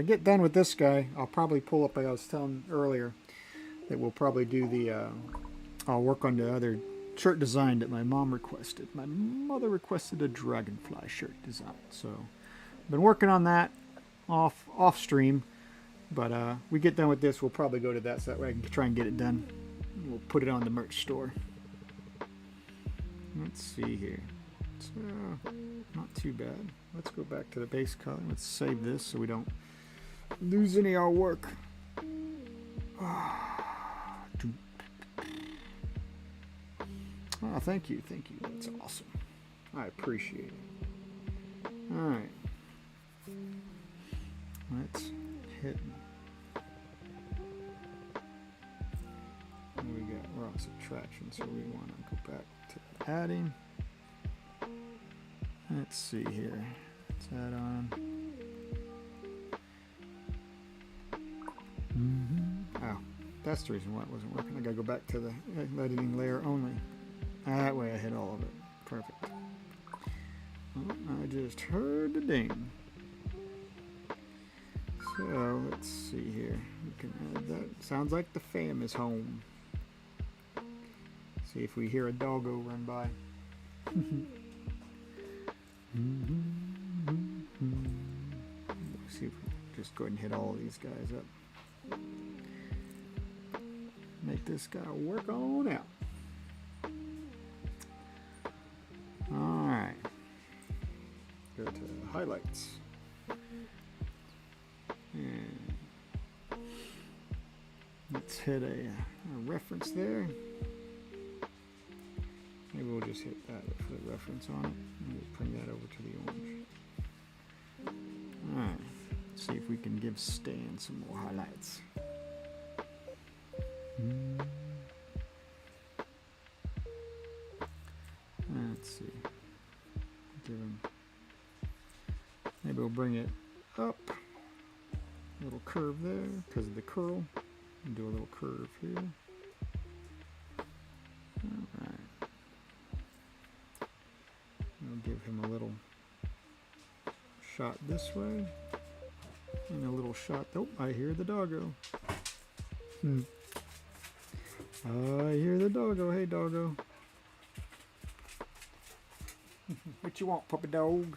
get done with this guy, I'll probably pull up. Like I was telling earlier, that we'll probably do the. I'll work on the other shirt design that my mom requested. My mother requested a dragonfly shirt design, so been working on that off stream. But we get done with this, we'll probably go to that so that way I can try and get it done. We'll put it on the merch store. Let's see here. It's not too bad. Let's go back to the base color. Let's save this so we don't lose any of our work. Oh, thank you. That's awesome. I appreciate it. All right. Let's hit. We're on subtraction, so we want to go back to adding. Let's see here. Let's add on. Oh, that's the reason why it wasn't working. I gotta go back to the editing layer only. That way I hit all of it. Perfect. Oh, I just heard the ding. So let's see here. We can add that. Sounds like the fam is home. See if we hear a doggo run by. See if we just go ahead and hit all of these guys up. Make this guy work on out. Alright. Go to highlights. And let's hit a reference there. Maybe we'll just hit that for the reference on it. And we'll bring that over to the orange. Alright. See if we can give Stan some more highlights. Let's see. Give him. Maybe we'll bring it up. A little curve there because of the curl. And do a little curve here. Alright. We'll give him a little shot this way. And a little shot. Oh, I hear the doggo. I hear the doggo. Hey, doggo. What you want, puppy dog?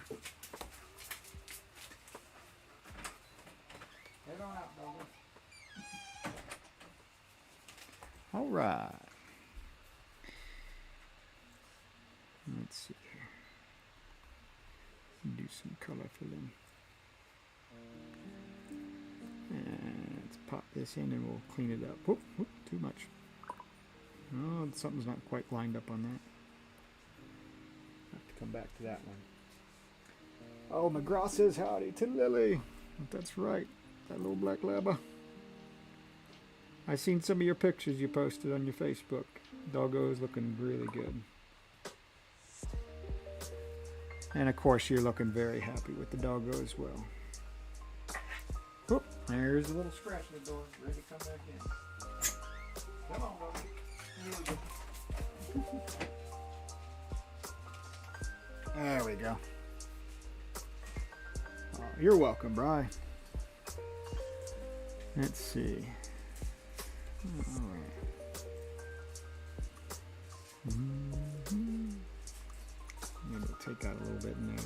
Head on out, doggo. All right. Let's see here. Do some color filling. And let's pop this in and we'll clean it up. Whoop, whoop, too much. Oh, something's not quite lined up on that. Have to come back to that one. Oh, McGraw says howdy to Lily. That's right, that little black labba. I seen some of your pictures you posted on your Facebook. Doggo is looking really good. And of course, you're looking very happy with the doggo as well. Whoop, there's a little scratch in the door. Ready to come back in. Come on, doggo. There we go. Oh, you're welcome, Bri. Let's see. All right. Maybe we'll take out a little bit in there.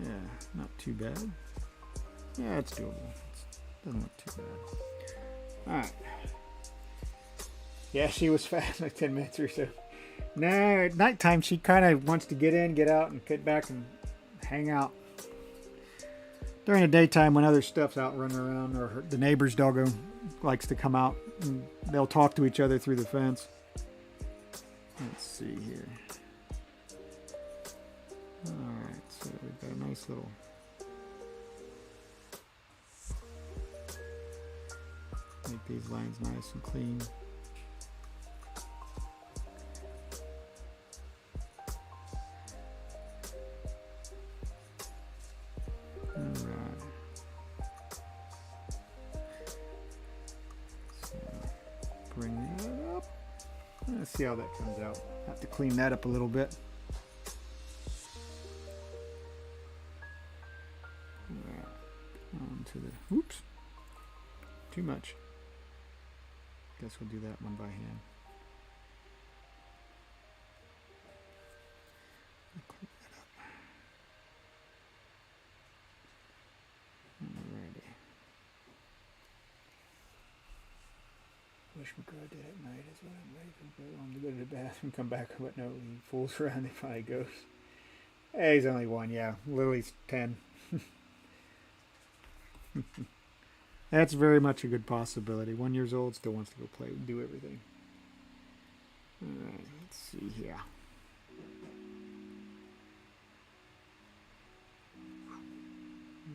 Yeah, not too bad. Yeah, it's doable. Doesn't look too bad. Alright. Yeah, she was fast, like 10 minutes or so. Now, at nighttime, she kind of wants to get in, get out, and get back and hang out. During the daytime, when other stuff's out running around, or the neighbor's doggo likes to come out, and they'll talk to each other through the fence. Let's see here. Alright, so we've got a nice little... Make these lines nice and clean. Alright. bring that up. Let's see how that comes out. Have to clean that up a little bit. On to the, oops, too much. Guess we'll do that one by hand. Clean that up. Alrighty. Wish we could do it at night is what I'm waiting for. I want to go to the bathroom, come back, but no, he fools around, he finally goes. Hey, he's only 1, yeah. Lily's 10. That's very much a good possibility. 1 year old, still wants to go play and do everything. Alright, let's see here.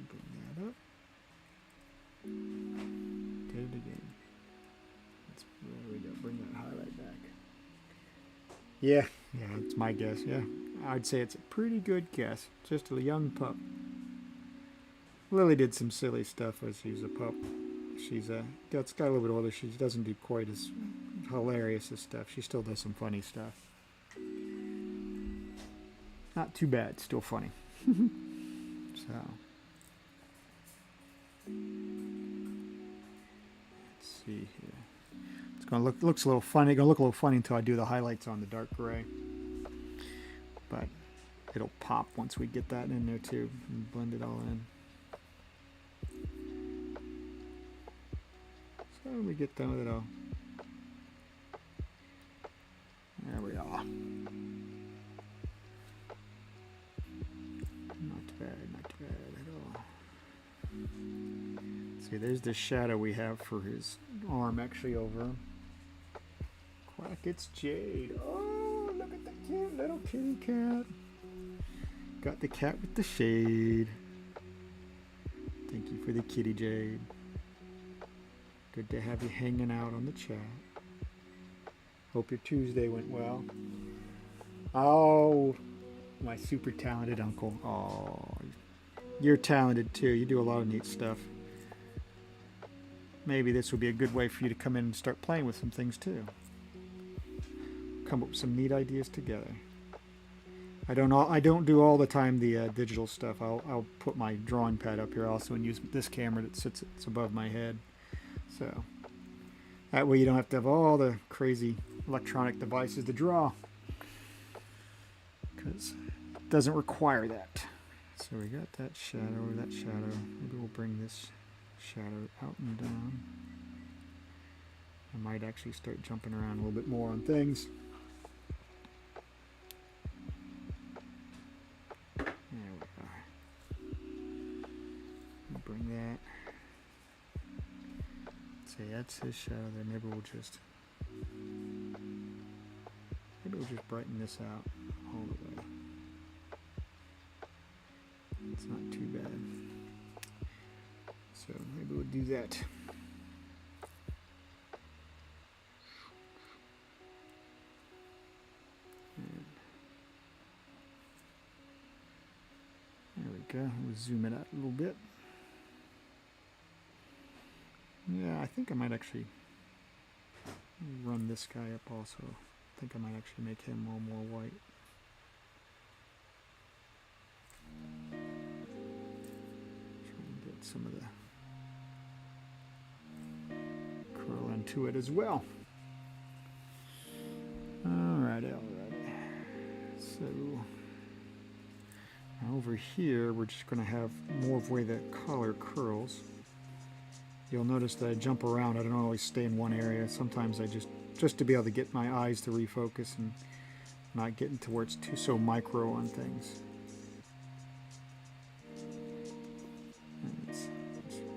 Bring that up. Did it again. There we go. Bring that highlight back. Yeah, it's my guess. Yeah, I'd say it's a pretty good guess. Just a young pup. Lily did some silly stuff as she was a pup. She's got a little bit older. She doesn't do quite as hilarious as stuff. She still does some funny stuff. Not too bad. Still funny. So let's see here. It's gonna looks a little funny. Gonna look a little funny until I do the highlights on the dark gray. But it'll pop once we get that in there too and blend it all in. So we get done with it all. There we are. Not bad at all. See, there's the shadow we have for his arm actually over him. Quack, it's Jade. Oh, look at the cute little kitty cat. Got the cat with the shade. Thank you for the kitty, Jade. Good to have you hanging out on the chat. Hope your Tuesday went well. Oh, my super talented uncle. Oh, you're talented too. You do a lot of neat stuff. Maybe this would be a good way for you to come in and start playing with some things too. Come up with some neat ideas together. I don't do all the time the digital stuff. I'll put my drawing pad up here also and use this camera that sits above my head. So that way you don't have to have all the crazy electronic devices to draw, because it doesn't require that. So we got that shadow. Maybe we'll bring this shadow out and down. I might actually start jumping around a little bit more on things. There we are. We'll bring that. See, that's his shadow there. Maybe we'll just brighten this out all the way. It's not too bad. So maybe we'll do that. And there we go. We'll zoom it out a little bit. Yeah, I think I might actually run this guy up also. I think I might actually make him all more white. Try and get some of the curl into it as well. Alright. So over here we're just going to have more of the way the color curls. You'll notice that I jump around. I don't always stay in one area. Sometimes I just to be able to get my eyes to refocus and not getting to where it's so micro on things. And let's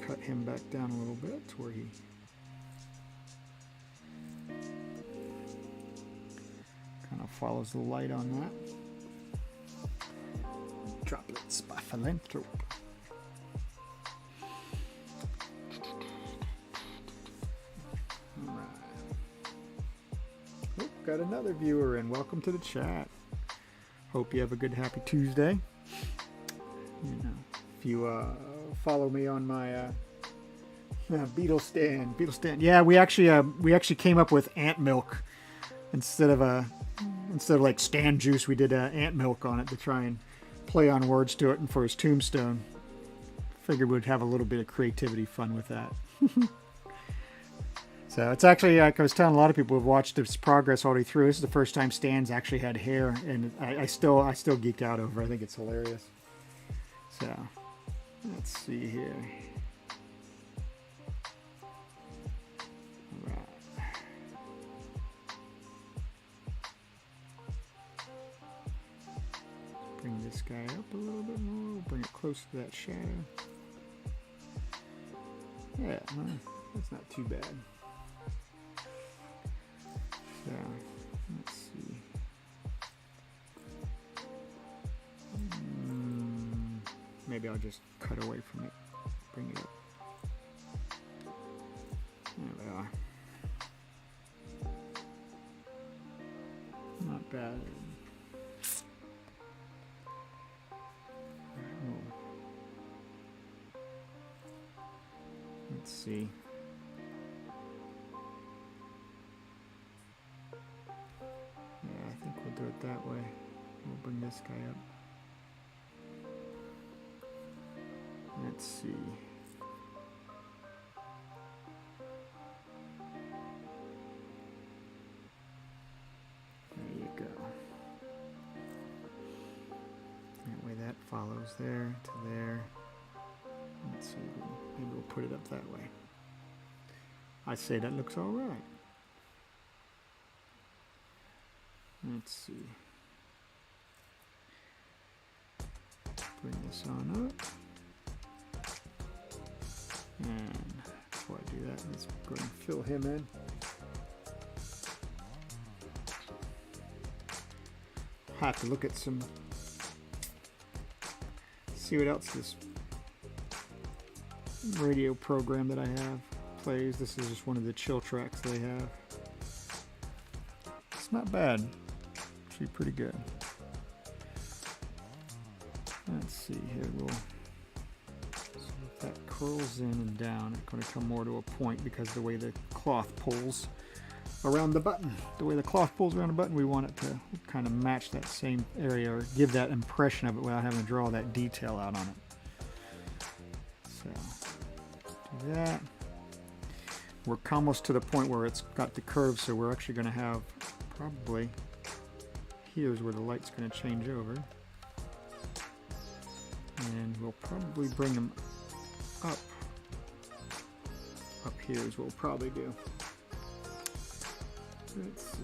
cut him back down a little bit to where he kind of follows the light on that. Droplets by Philanthrope. Got another viewer in. Welcome to the chat. Hope you have a good happy Tuesday. You know, if you follow me on my Beetle stand. Yeah, we actually came up with ant milk instead of like stand juice. We did ant milk on it to try and play on words to it, and for his tombstone, figured we'd have a little bit of creativity fun with that. So it's actually, like I was telling a lot of people who've watched this progress all the way through, this is the first time Stan's actually had hair, and I still geek out over it. I think it's hilarious. So let's see here. Right. Bring this guy up a little bit more. Bring it close to that shadow. Yeah, that's not too bad. So, let's see. Maybe I'll just cut away from it. Bring it up. There we are. Not bad. Let's see. Yeah, I think we'll do it that way. We'll bring this guy up. Let's see. There you go. That way that follows there to there. Let's see. Maybe we'll put it up that way. I say that looks all right. Let's see. Bring this on up. And before I do that, let's go and fill him in. Have to look at some, see what else this radio program that I have plays. This is just one of the chill tracks they have. It's not bad. Actually pretty good. Let's see here. So if that curls in and down, it's going to come more to a point because the way the cloth pulls around the button. The way the cloth pulls around the button, we want it to kind of match that same area or give that impression of it without having to draw that detail out on it. So do that. We're almost to the point where it's got the curve, so we're actually going to have probably, here's where the light's going to change over. And we'll probably bring them up. Up here is what we'll probably do. Let's see.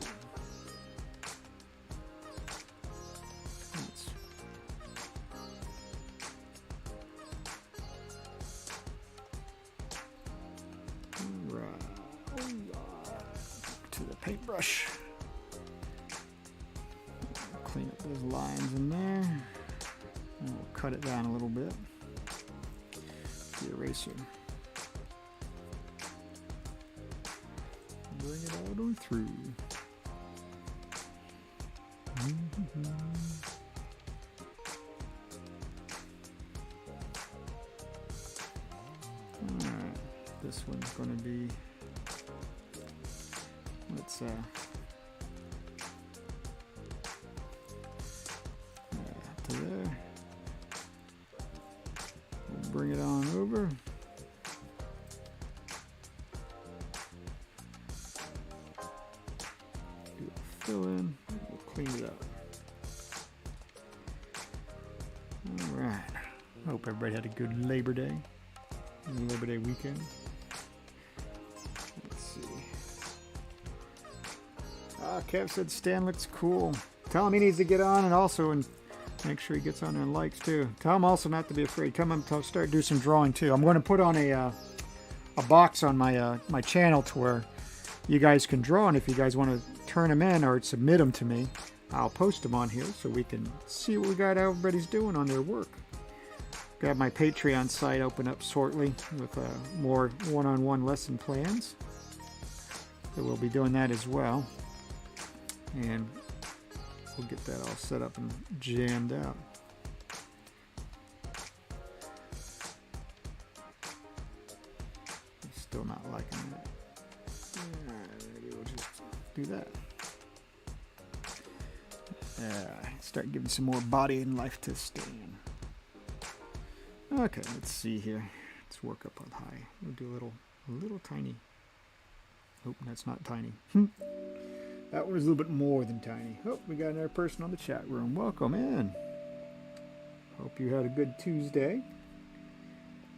To the paintbrush. Clean up those lines in there. And we'll cut it down a little bit. The eraser. Bring it all the way through. Alright, this one's going to be, let's to there. We'll bring it on over. Do a fill in. We'll clean it up. All right. Hope everybody had a good Labor Day weekend. Let's see. Kev said Stan looks cool. Tell him he needs to get on and also make sure he gets on there and likes too. Tell him also not to be afraid. Come on, start do some drawing too. I'm going to put on a box on my my channel to where you guys can draw, and if you guys want to turn them in or submit them to me, I'll post them on here so we can see what we got everybody's doing on their work. Got my Patreon site open up shortly with more one-on-one lesson plans. So we'll be doing that as well. And we'll get that all set up and jammed out. do that. Start giving some more body and life to Stan. Okay, let's see here. Let's work up on high. We'll do a little tiny. Oh, that's not tiny. That one was a little bit more than tiny. Oh, we got another person on the chat room. Welcome in. Hope you had a good Tuesday.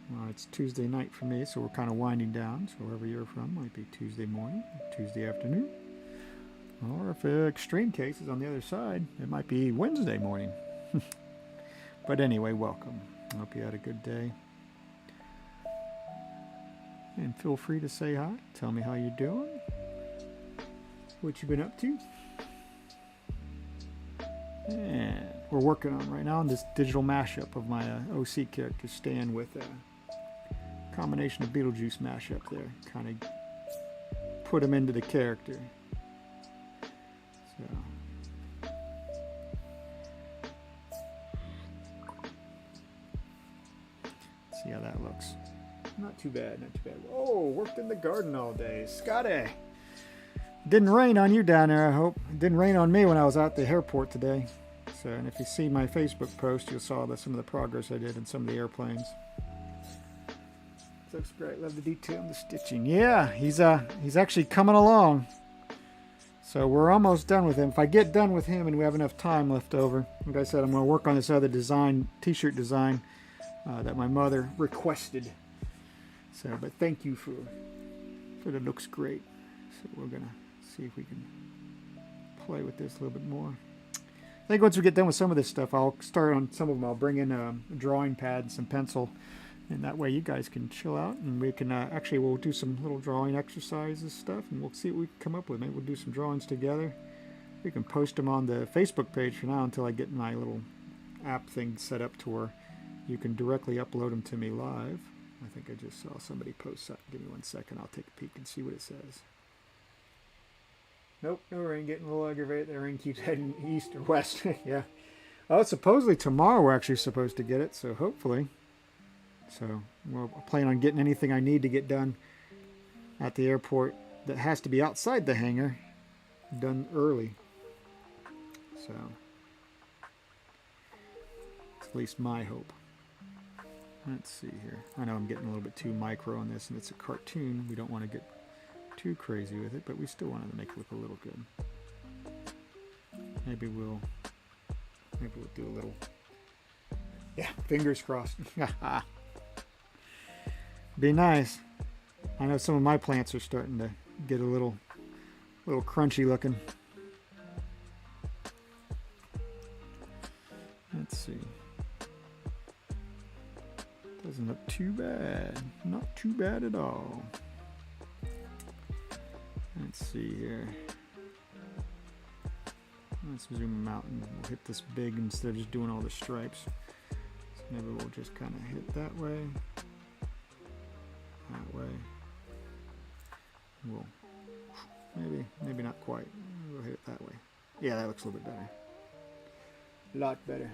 Well, it's Tuesday night for me, so we're kind of winding down. So wherever you're from, might be Tuesday morning, Tuesday afternoon. Or if extreme case is on the other side, it might be Wednesday morning. But anyway, welcome. I hope you had a good day. And feel free to say hi. Tell me how you're doing. What you've been up to. And we're working on right now on this digital mashup of my OC character Stan with a combination of Beetlejuice mashup there. Kind of put him into the character. So. See how that looks. Not too bad, not too bad. Oh, worked in the garden all day. Scotty! Didn't rain on you down there, I hope. It didn't rain on me when I was out at the airport today. So, and if you see my Facebook post, you'll saw some of the progress I did in some of the airplanes. Looks great. Love the detail and the stitching. Yeah, he's actually coming along. So we're almost done with him. If I get done with him and we have enough time left over, like I said, I'm going to work on this other design, t-shirt design that my mother requested. So, but thank you for it. Looks great. So we're going to see if we can play with this a little bit more. I think once we get done with some of this stuff, I'll start on some of them. I'll bring in a drawing pad and some pencil, and that way you guys can chill out, and we can actually we'll do some little drawing exercises stuff, and we'll see what we can come up with. Maybe we'll do some drawings together. We can post them on the Facebook page for now until I get my little app thing set up to where you can directly upload them to me live. I think I just saw somebody post that. Give me 1 second. I'll take a peek and see what it says. Nope, no rain. Getting a little aggravated. The rain keeps heading east or west. Yeah. Oh, supposedly tomorrow we're actually supposed to get it, so hopefully. So we'll plan on getting anything I need to get done at the airport that has to be outside the hangar done early. So it's at least my hope. Let's see here. I know I'm getting a little bit too micro on this, and it's a cartoon. We don't want to get too crazy with it, but we still wanted to make it look a little good. Maybe we'll do a little. Yeah, fingers crossed. Be nice. I know some of my plants are starting to get a little crunchy looking. Let's see. Doesn't look too bad. Not too bad at all. Let's see here. Let's zoom them out and we'll hit this big instead of just doing all the stripes. So maybe we'll just kind of hit that way. That way. We'll maybe not quite. We'll hit it that way. Yeah, that looks a little bit better. A lot better.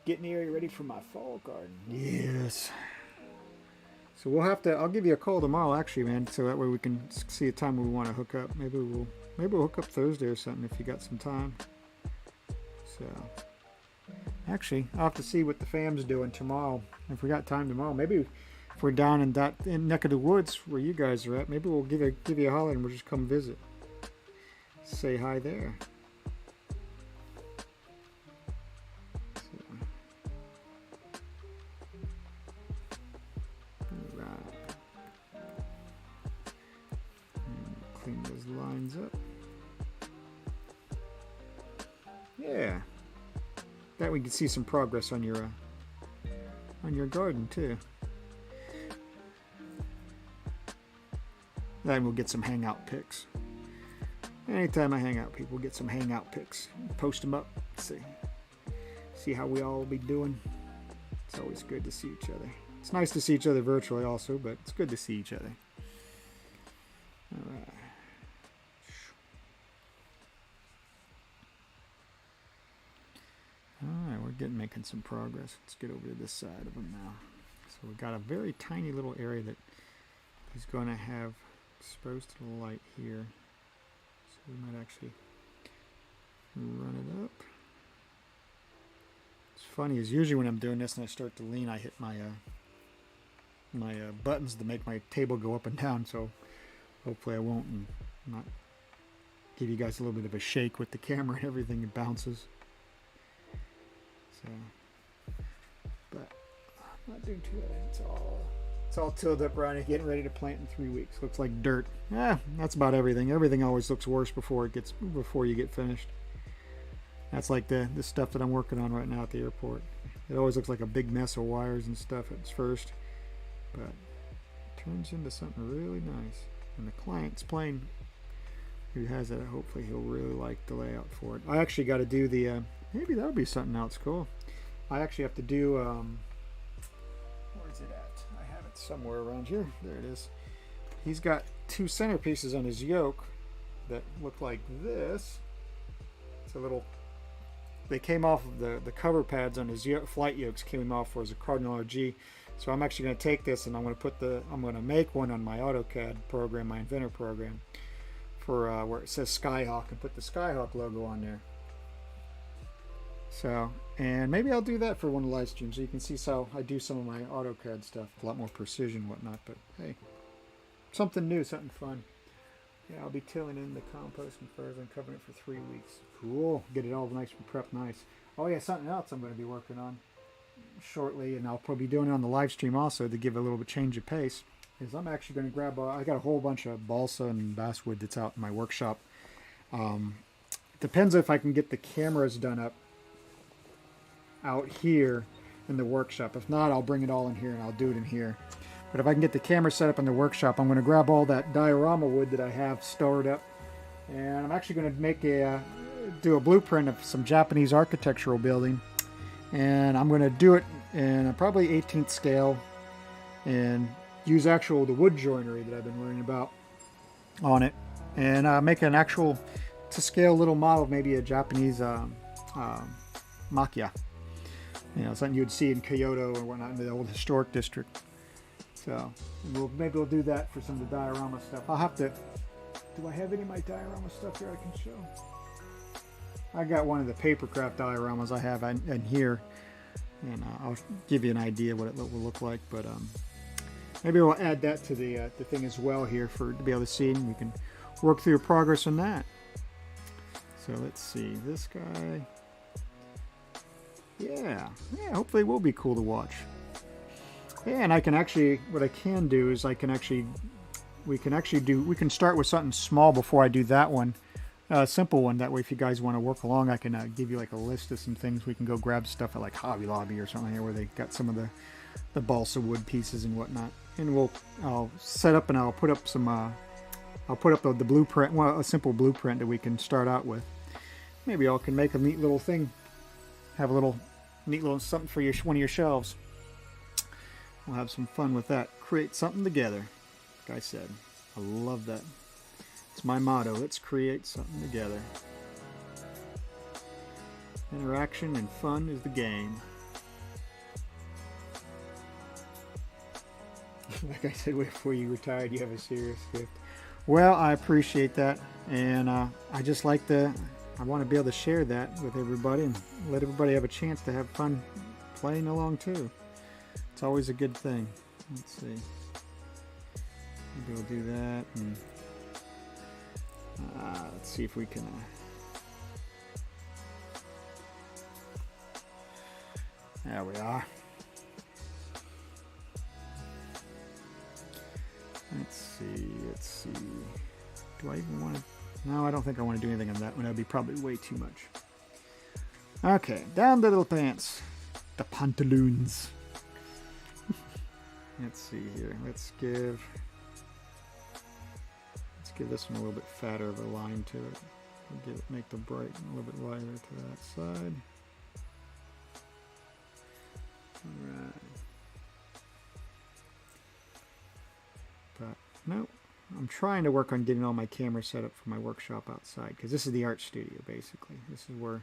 Getting the area ready for my fall garden. Yes. So we'll have to. I'll give you a call tomorrow, actually, man. So that way we can see a time when we want to hook up. Maybe we'll hook up Thursday or something if you got some time. So actually, I'll have to see what the fam's doing tomorrow. If we got time tomorrow, maybe if we're down in that neck of the woods where you guys are at, maybe we'll give you a holler and we'll just come visit. Say hi there. Clean those lines up. Yeah, that we can see some progress on your garden too. Then we'll get some Hangout pics. Anytime I hang out, people get some Hangout pics. Post them up. See how we all be doing. It's always good to see each other. It's nice to see each other virtually also, but it's good to see each other. All right. Alright, we're making some progress. Let's get over to this side of them now. So we've got a very tiny little area that he's going to have exposed to the light here. So we might actually run it up. It's funny, is usually when I'm doing this and I start to lean, I hit my buttons to make my table go up and down, so hopefully I won't, and not give you guys a little bit of a shake with the camera and everything. It bounces. So, but I'm not doing too bad. It's all tilled up right and getting ready to plant in 3 weeks. Looks like dirt. That's about everything. Everything always looks worse before you get finished. That's like the stuff that I'm working on right now at the airport. It always looks like a big mess of wires and stuff at first, but it turns into something really nice. And the client's plane who has it, hopefully he'll really like the layout for it. I actually got to do the maybe that'll be something else cool. I actually have to do where's it at? I have it somewhere around here. There it is. He's got 2 centerpieces on his yoke that look like this. It's a little, they came off of the cover pads on his flight yokes, came off as a Cardinal RG. So I'm actually going to take this and I'm going to make one on my AutoCAD program, my Inventor program, for where it says Skyhawk, and put the Skyhawk logo on there. So, and maybe I'll do that for one of the live streams so you can see how I do some of my AutoCAD stuff, a lot more precision and whatnot. But hey, something new, something fun. Yeah, I'll be tilling in the compost and further and covering it for 3 weeks. Cool. Get it all nice and prepped nice. Oh yeah, something else I'm going to be working on shortly, and I'll probably be doing it on the live stream also to give a little bit change of pace, is I'm actually going to grab I got a whole bunch of balsa and basswood that's out in my workshop. Depends if I can get the cameras done up out here in the workshop. If not, I'll bring it all in here and I'll do it in here. But if I can get the camera set up in the workshop, I'm going to grab all that diorama wood that I have stored up, and I'm actually going to make do a blueprint of some Japanese architectural building. And I'm going to do it in a probably 18th scale and use the wood joinery that I've been learning about on it, and make an actual to scale little model of maybe a Japanese makia, something you would see in Kyoto or whatnot in the old historic district. So maybe we'll do that for some of the diorama stuff. I'll have to, do I have any of my diorama stuff here I can show? I got one of the papercraft dioramas I have in here, and I'll give you an idea what it will look like. But maybe we'll add that to the thing as well here to be able to see, and we can work through your progress on that. So let's see, this guy. Yeah, hopefully it will be cool to watch. Yeah, and I can actually, what I can do is we can start with something small before I do that one. A simple one. That way, if you guys want to work along, I can give you like a list of some things. We can go grab stuff at like Hobby Lobby or something here where they got some of the balsa wood pieces and whatnot. And I'll set up and I'll put up the blueprint, a simple blueprint that we can start out with. Maybe y'all can make a neat little thing. Have a neat little something for one of your shelves. We'll have some fun with that. Create something together. Like I said, I love that. It's my motto. Let's create something together. Interaction and fun is the game. Like I said, before you retired, you have a serious gift. Well, I appreciate that, and I just like I want to be able to share that with everybody and let everybody have a chance to have fun playing along too. It's always a good thing. Let's see. Maybe we'll do that, and let's see if we can. There we are. Let's see. Do I even want to? No, I don't think I want to do anything on that one. That'd be probably way too much. Okay, down the little pants. The pantaloons. Let's see here. Let's give this one a little bit fatter of a line to it. Make the bright a little bit lighter to that side. Alright. But nope. I'm trying to work on getting all my cameras set up for my workshop outside, because this is the art studio basically. This is where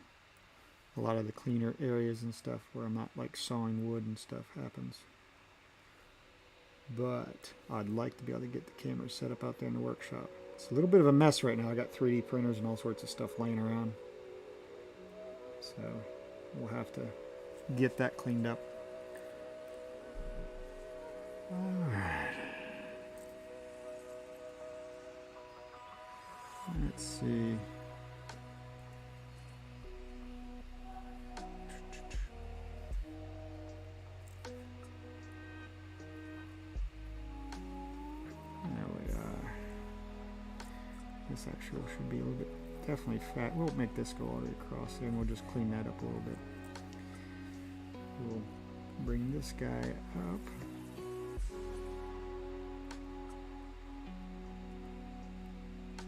a lot of the cleaner areas and stuff where I'm not like sawing wood and stuff happens. but I'd like to be able to get the camera set up out there in the workshop. It's a little bit of a mess right now. I got 3D printers and all sorts of stuff laying around. So we'll have to get that cleaned up. Alright. Let's see. This actually should be a little bit, definitely fat. We'll make this go all the way across there and we'll just clean that up a little bit. We'll bring this guy up.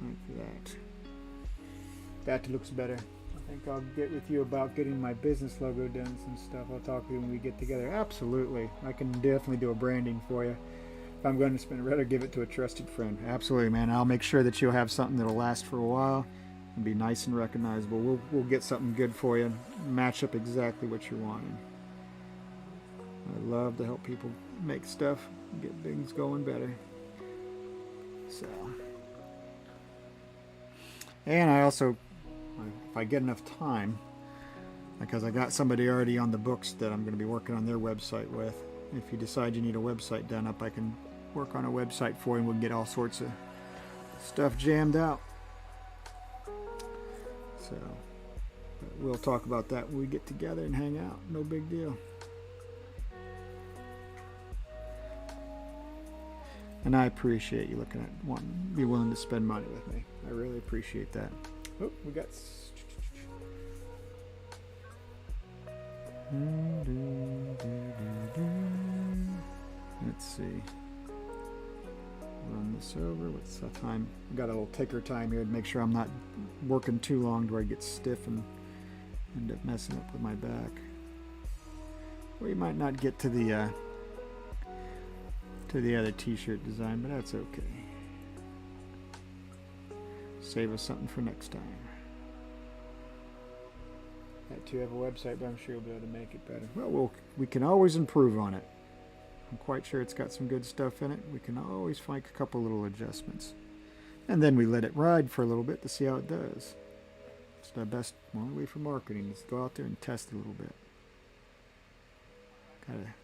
Like that. That looks better. I think I'll get with you about getting my business logo done and stuff. I'll talk to you when we get together. Absolutely. I can definitely do a branding for you. If I'm going to spend, I'd rather give it to a trusted friend. Absolutely, man. I'll make sure that you'll have something that'll last for a while and be nice and recognizable. We'll get something good for you, match up exactly what you're wanting. I love to help people make stuff, get things going better. So, and I also, if I get enough time, because I got somebody already on the books that I'm going to be working on their website with. If you decide you need a website done up, I can work on a website for you and we'll get all sorts of stuff jammed out. So, but we'll talk about that when we get together and hang out. No big deal. And I appreciate you looking at wanting, be willing to spend money with me. I really appreciate that. Oh, we got. Let's see. Run this over. What's the time? Got a little ticker time here to make sure I'm not working too long to where I get stiff and end up messing up with my back. We might not get to the other t-shirt design, but that's okay. Save us something for next time. That too have a website, but I'm sure you'll be able to make it better. Well, we can always improve on it. I'm quite sure it's got some good stuff in it. We can always find a couple little adjustments. And then we let it ride for a little bit to see how it does. It's the best one way for marketing is to go out there and test a little bit. Gotta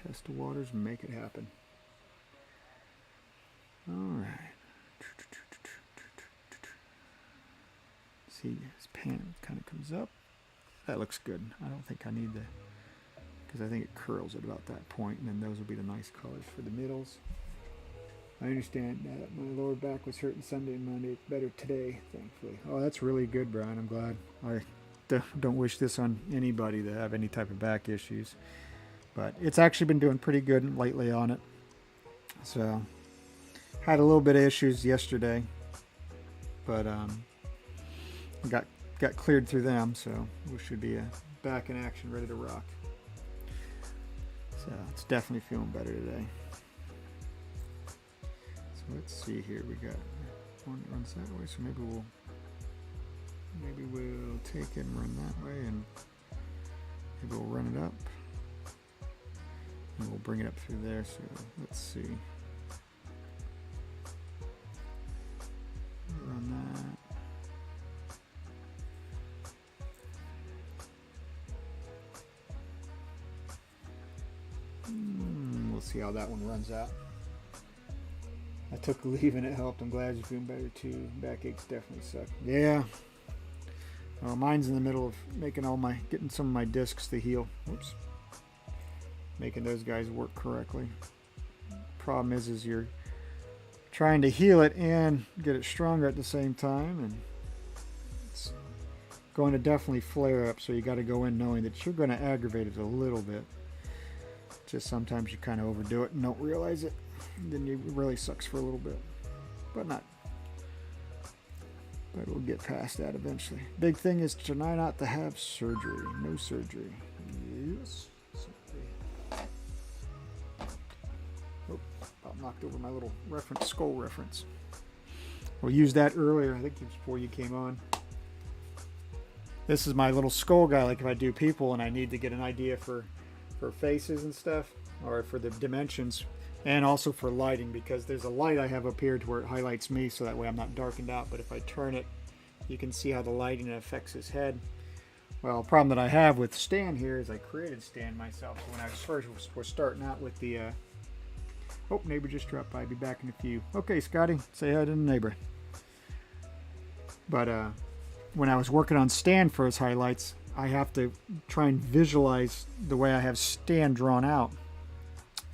test the waters and make it happen. Alright. See, this pan kind of comes up. That looks good. I don't think I need the, because I think it curls at about that point, and then those will be the nice colors for the middles. I understand that my lower back was hurting Sunday and Monday. It's better today, thankfully. Oh, that's really good, Brian. I'm glad. I don't wish this on anybody that have any type of back issues, but it's actually been doing pretty good lately on it. So, had a little bit of issues yesterday, but got cleared through them, so we should be back in action, ready to rock. So it's definitely feeling better today. So let's see here. We got one that runs that way, so maybe we'll take it and run that way, and maybe we'll run it up, and we'll bring it up through there. So let's see. Run that. We'll see how that one runs out. I took a leave and it helped. I'm glad you're feeling better too. Backaches definitely suck. Yeah. Well, mine's in the middle of getting some of my discs to heal. Whoops. Making those guys work correctly. Problem is you're trying to heal it and get it stronger at the same time, and it's going to definitely flare up, so you got to go in knowing that you're going to aggravate it a little bit. Just sometimes you kind of overdo it and don't realize it, and then it really sucks for a little bit, but we'll get past that eventually. Big thing is to try not to have surgery. No surgery. Yes. Oh, about knocked over my little skull reference. We used that earlier, I think it was before you came on. This is my little skull guy, like if I do people and I need to get an idea for for faces and stuff, or for the dimensions, and also for lighting, because there's a light I have up here to where it highlights me, so that way I'm not darkened out. But if I turn it, you can see how the lighting affects his head. Well, a problem that I have with Stan here is I created Stan myself. So when I first was starting out with the... Oh, neighbor just dropped by. Be back in a few. Okay, Scotty, say hi to the neighbor. But when I was working on Stan for his highlights, I have to try and visualize the way I have Stan drawn out,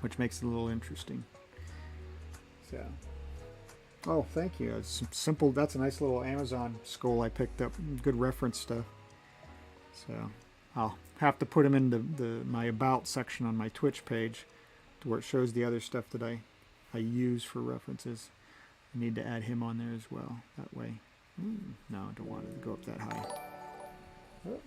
which makes it a little interesting. So, oh, thank you. It's simple. That's a nice little Amazon skull I picked up. Good reference stuff. So I'll have to put him in my about section on my Twitch page, to where it shows the other stuff that I use for references. I need to add him on there as well. That way. No, I don't want it to go up that high. Oh.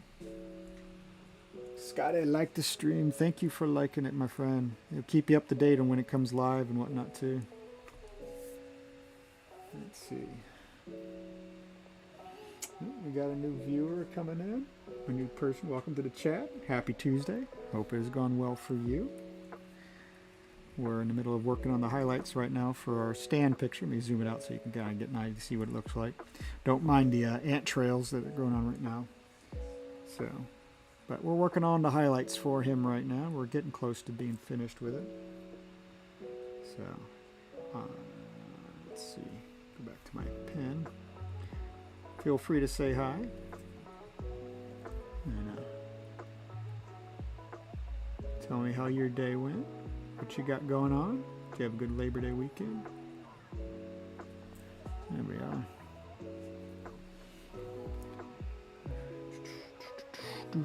Scott, I like the stream. Thank you for liking it, my friend. It'll keep you up to date on when it comes live and whatnot too. Let's see. We got a new viewer coming in. A new person. Welcome to the chat. Happy Tuesday. Hope it has gone well for you. We're in the middle of working on the highlights right now for our Stan picture. Let me zoom it out so you can kind of get an idea to see what it looks like. Don't mind the ant trails that are going on right now. So, but we're working on the highlights for him right now. We're getting close to being finished with it. So, let's see. Go back to my pen. Feel free to say hi. And tell me how your day went. What you got going on? Did you have a good Labor Day weekend? There we are. I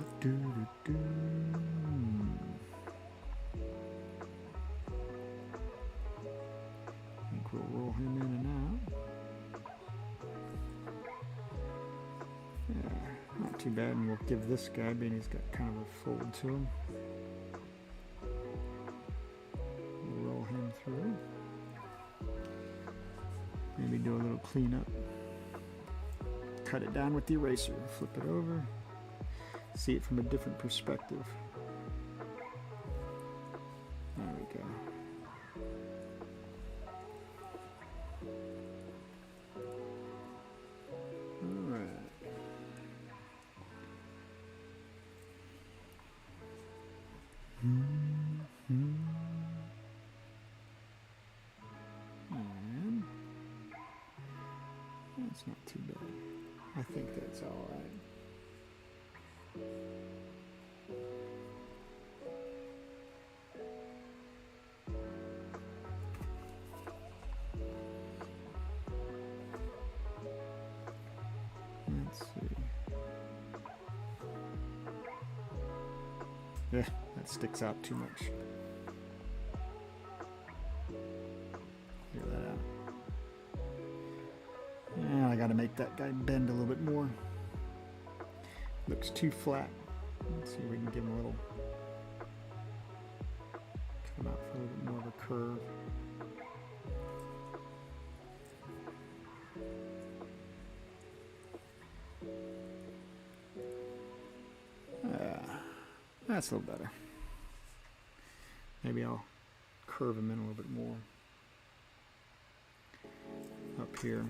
think we'll roll him in and out. Yeah, not too bad, and we'll give this guy, being he's got kind of a fold to him. We'll roll him through. Maybe do a little cleanup. Cut it down with the eraser. Flip it over. See it from a different perspective. There we go. All right. And that's not too bad. I think that's all right. Let's see. Yeah, that sticks out too much. Figure that out. Yeah, I gotta make that guy bend a little bit more. Looks too flat. Let's see if we can give him a little, come out for a little bit more of a curve. That's a little better. Maybe I'll curve him in a little bit more up here.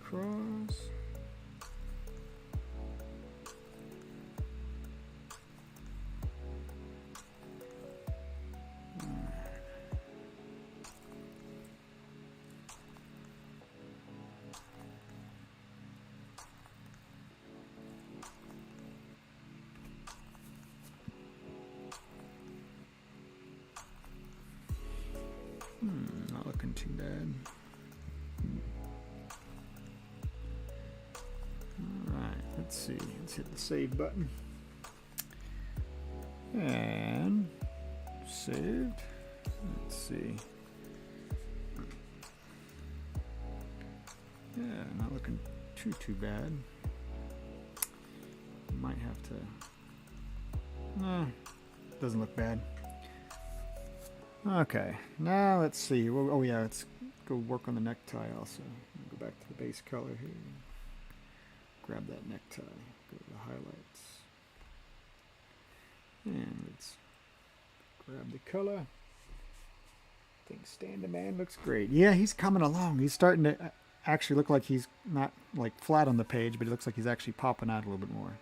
Cross. too bad. Alright, let's see. Let's hit the save button. And saved. Let's see. Yeah, not looking too bad. Might have to. Doesn't look bad. Okay, now let's see. Well, oh yeah, let's go work on the necktie also. Go back to the base color here. Grab that necktie. Go to the highlights. And let's grab the color. I think Stan the Man looks great. Yeah, he's coming along. He's starting to actually look like he's not like flat on the page, but it looks like he's actually popping out a little bit more.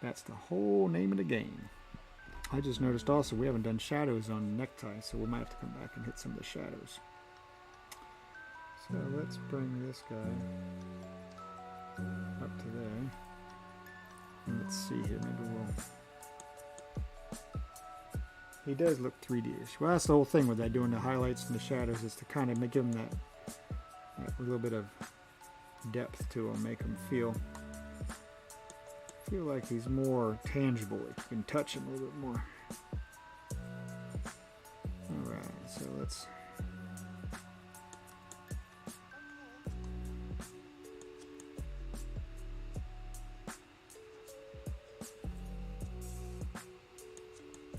That's the whole name of the game. I just noticed also we haven't done shadows on the necktie, so we might have to come back and hit some of the shadows. So let's bring this guy up to there. And let's see here, maybe we'll... He does look 3D-ish. Well, that's the whole thing with that, doing the highlights and the shadows, is to kind of give him that little bit of depth to him, make him feel like he's more tangible. Like you can touch him a little bit more. Alright, so let's...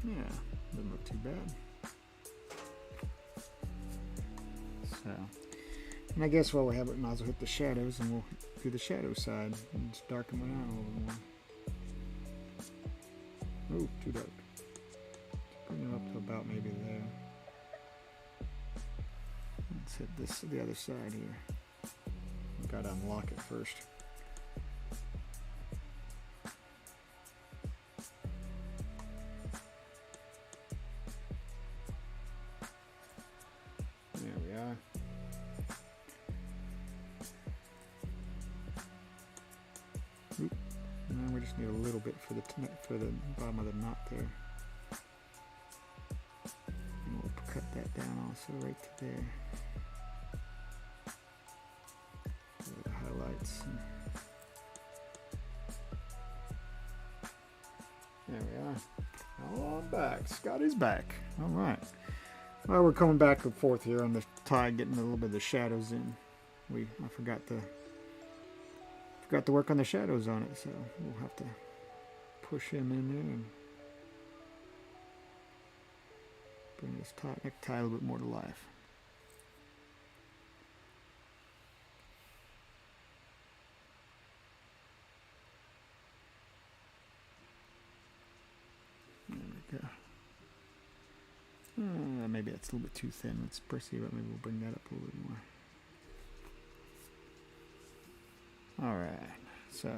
Yeah, doesn't look too bad. So, and I guess while we have it, might as well hit the shadows, and we'll do the shadow side and just darken it out a little more. Oh, too dark. Bring it up to about maybe there. Let's hit this the other side here. Gotta unlock it first. There we are. Oop. Now we just need a little bit for the bottom of the knot there. And we'll cut that down also right to there. The highlights. There we are. All on back. Scotty's back. All right. Well, we're coming back and forth here on the tie, getting a little bit of the shadows in. I forgot to work on the shadows on it, so we'll have to push him in there and bring this necktie a little bit more to life. There we go. Maybe that's a little bit too thin. Let's perceive it. Maybe we'll bring that up a little bit more. Alright, so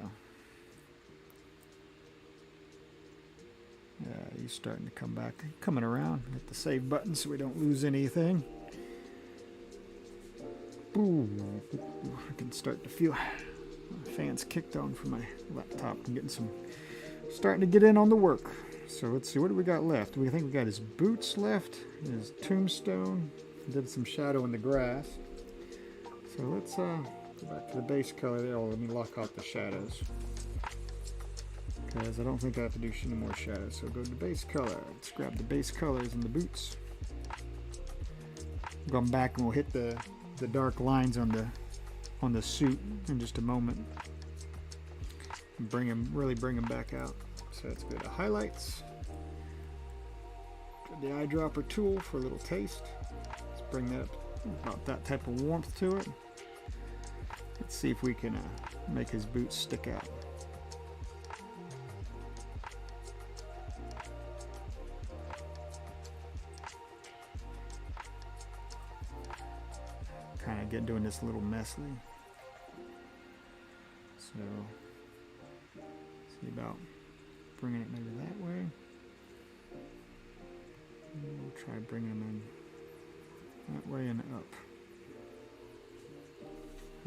yeah, he's starting to come back, coming around. Hit the save button so we don't lose anything. Ooh, I can start to feel the fans kicked on from my laptop. I'm getting starting to get in on the work. So let's see, what do we got left? I think we got his boots left, his tombstone. Did some shadow in the grass. So let's go back to the base color there. Oh, let me lock out the shadows, because I don't think I have to do any more shadows. So go to the base color. Let's grab the base colors in the boots. Go back and we'll hit the dark lines on the suit in just a moment. And really bring them back out. So let's go to highlights. Grab the eyedropper tool for a little taste. Let's bring that about that type of warmth to it. Let's see if we can make his boots stick out. Kind of doing this a little messy. So see about bringing it maybe that way. And we'll try bringing them in that way and up.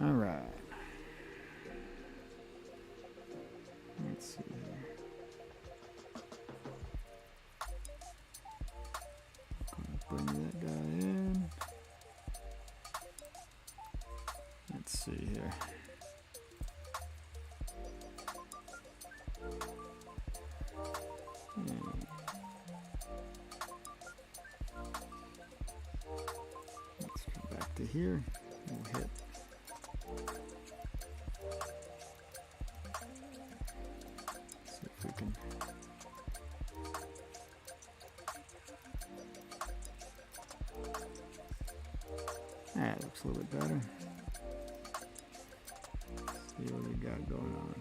All right. Let's see here. Bring that guy in. see here. Let's come back to here. We'll hit. See if we can. That looks a little bit better. See what we got going on.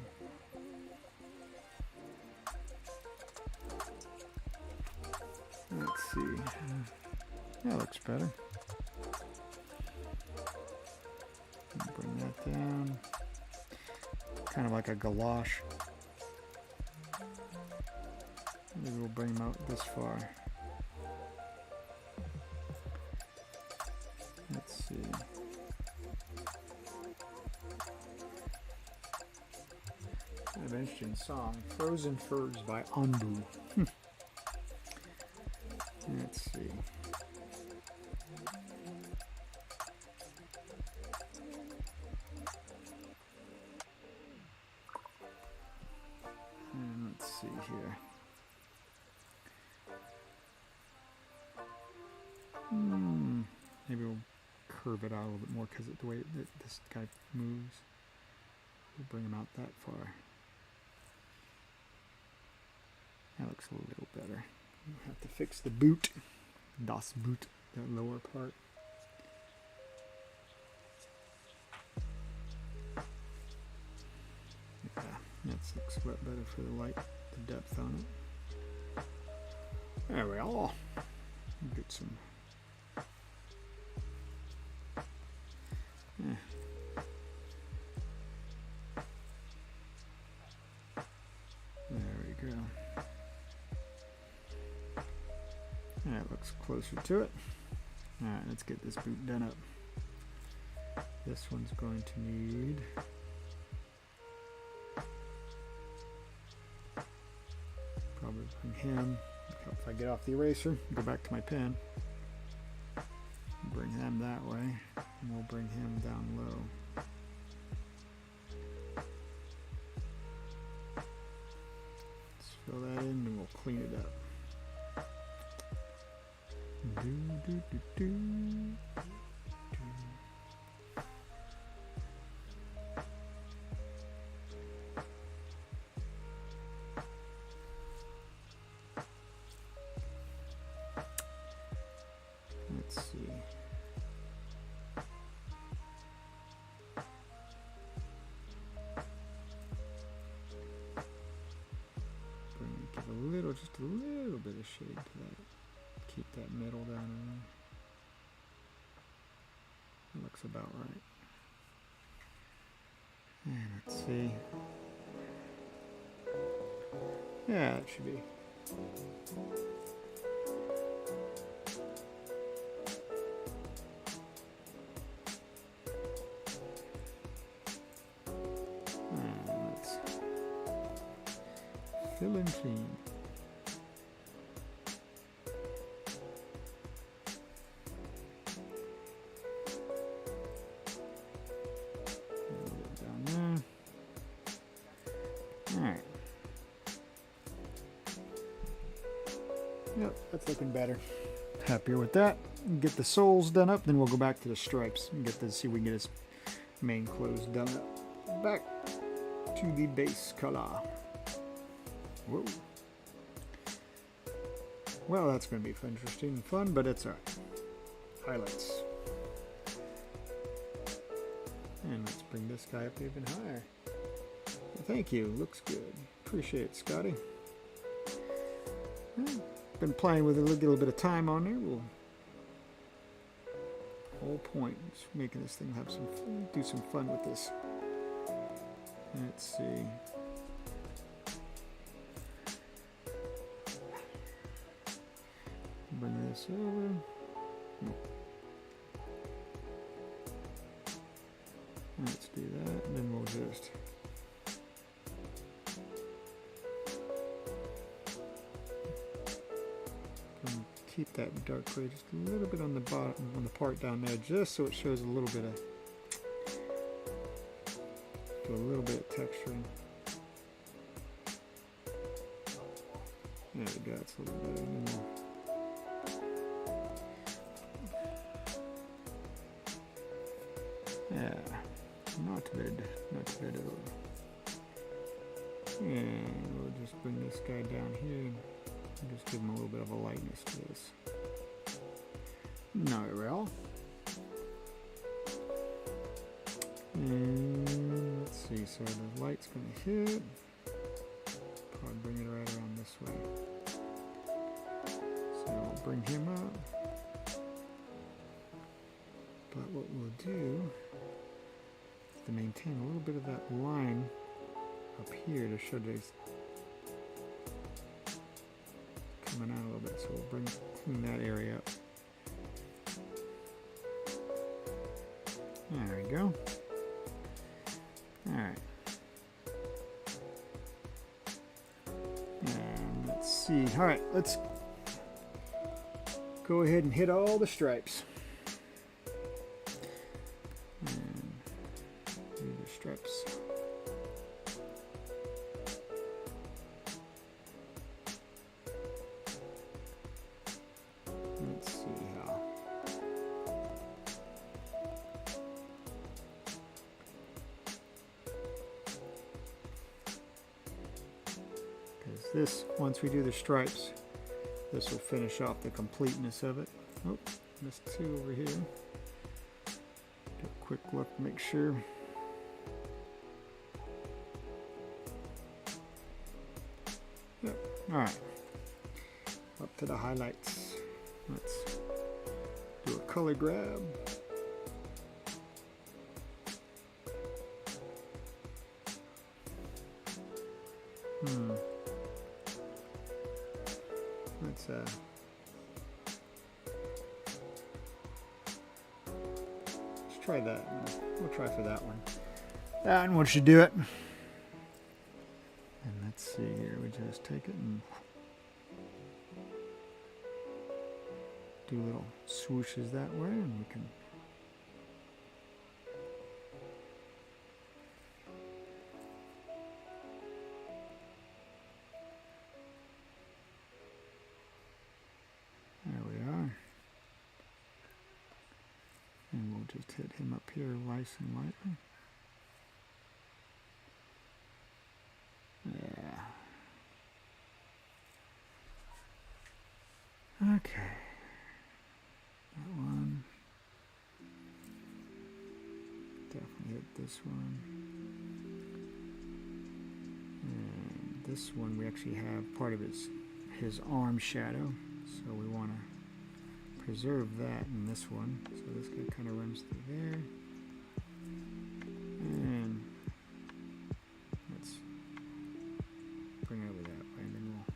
Let's see. That looks better. Bring that down. Kind of like a gouache. Maybe we'll bring them out this far. Let's see. Kind of an interesting song. Frozen Furs by Anbu. Let's see. And let's see here. Maybe we'll curve it out a little bit more because of the way that this guy moves. We'll bring him out that far. That looks a little better. We'll have to fix the boot. Das Boot, that lower part. Yeah, that looks a lot better for the light, the depth on it. There we are. Get some. There we go. That looks closer to it. Alright, let's get this boot done up. This one's going to need probably bring him. If I get off the eraser, go back to my pen. Bring him that way, and we'll bring him down low. Let's fill that in and we'll clean it up. Let's see. Give a little, just a little bit of shade to that. Keep that middle down in there. That looks about right. And let's see. Yeah, it should be. And let's fill and clean. Yep, that's looking better. Happier with that. Get the soles done up, then we'll go back to the stripes and get to see if we can get his main clothes done up. Back to the base color. Whoa. Well, that's going to be interesting and fun, but it's alright. Highlights. And let's bring this guy up even higher. Thank you. Looks good. Appreciate it, Scotty. Been playing with it, a little bit of time on there. We'll whole point is making this thing have some fun, do some fun with this. Let's see. Bring this over. Let's do that, and then we'll just keep that dark gray just a little bit on the bottom, on the part down there, just so it shows a little bit of get a little bit of texture. There we go, it's a little better than that. Yeah, not bad at all. And we'll just bring this guy down here and just give him a little bit of a lightness to this. No, well. And let's see, so the light's going to hit. Probably bring it right around this way. So I'll bring him up. But what we'll do is to maintain a little bit of that line up here to show that he's coming out a little bit. So we'll clean that area up. There we go. Alright. And let's see. Alright, let's go ahead and hit all the stripes. And do the stripes. Let's see how. This, once we do the stripes, this will finish off the completeness of it. Oh, missed two over here. Do a quick look, make sure. Yep, alright. Up to the highlights. Let's do a color grab. Let's try that. We'll try for that one. And once you do it, and let's see here, we just take it and do little swooshes that way, and we can just hit him up here nice and lightly. Yeah. Okay. That one. Definitely hit this one. And this one we actually have part of his arm shadow, so we want to preserve that in this one. So this guy kind of runs through there. And let's bring it over that way, and then we'll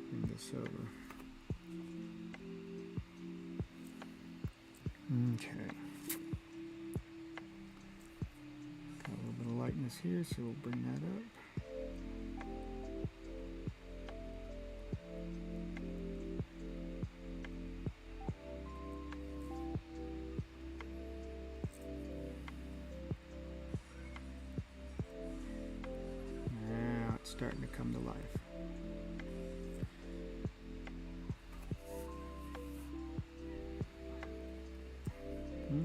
bring this over. Okay. Got a little bit of lightness here, so we'll bring that up. Starting to come to life.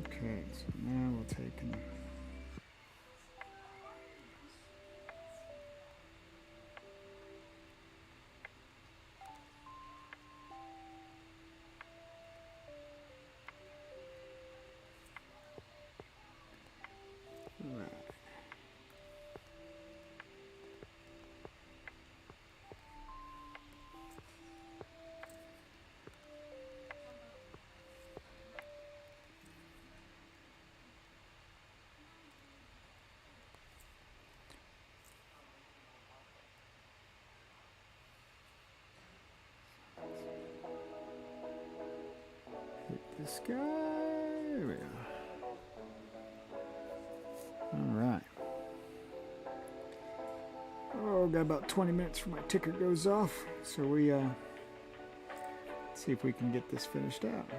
Okay, so now we'll take and right. Hit this guy. There we go. Alright. Oh, got about 20 minutes before my ticker goes off. So we see if we can get this finished out.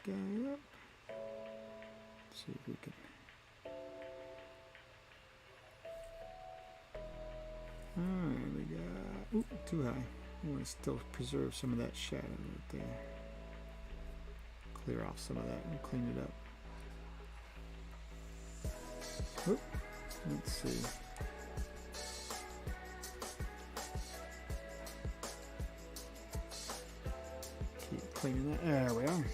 guy up. See if we can. Alright, we got. Oop, too high. I want to still preserve some of that shadow right there. Clear off some of that and clean it up. Oop, let's see. Keep cleaning that. There we are.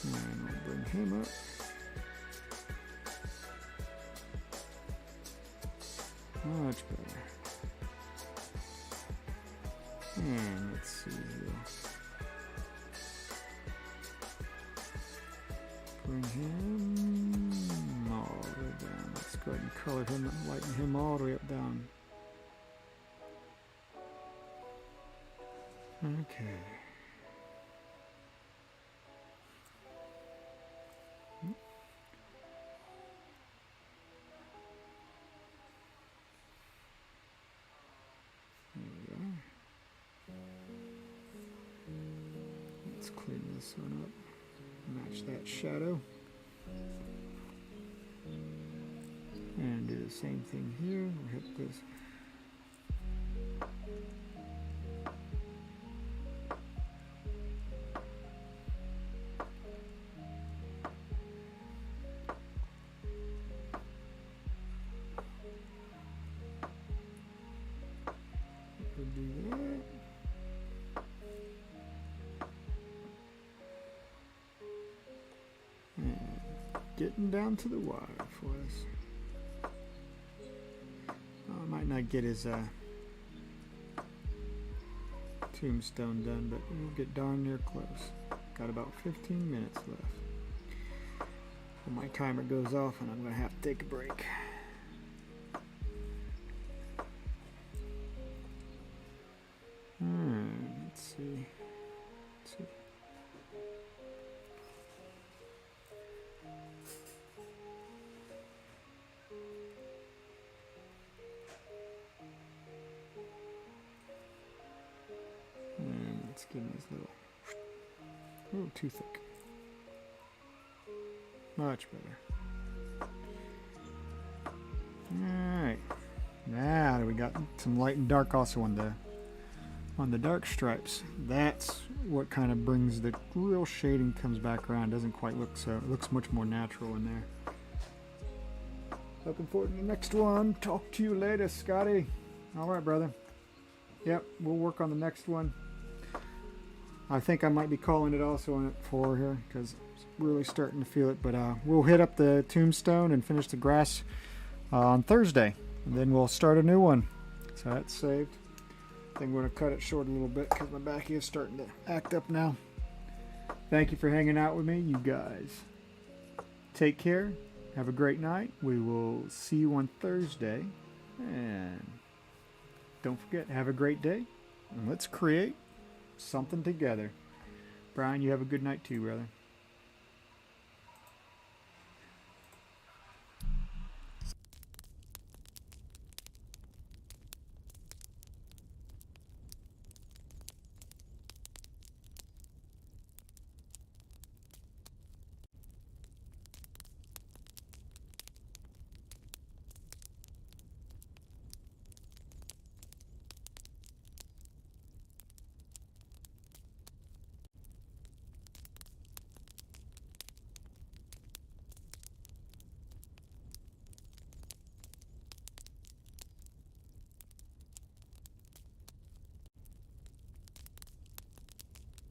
And we'll bring him up. Much better. And let's see here. Bring him all the way down. Let's go ahead and color him and lighten him all the way up down. Okay. Let's clean this one up. Match that shadow. And do the same thing here. We'll hit this. We'll do that. And getting down to the wire for us. I might not get his tombstone done, but we'll get darn near close. Got about 15 minutes left. Well, my timer goes off and I'm going to have to take a break. Let's see. And let's give him this little. Oh, too thick. Much better. Alright. Now we got some light and dark also on the dark stripes. That's what kind of brings the real shading comes back around. Doesn't quite look so. It looks much more natural in there. Looking forward to the next one. Talk to you later, Scotty. Alright, brother. Yep, we'll work on the next one. I think I might be calling it also on it 4 here because it's really starting to feel it. But we'll hit up the tombstone and finish the grass on Thursday. And then we'll start a new one. So that's saved. I think I'm going to cut it short a little bit because my back is starting to act up now. Thank you for hanging out with me, you guys. Take care. Have a great night. We will see you on Thursday. And don't forget, have a great day. And let's create something together. Brian, you have a good night too, brother.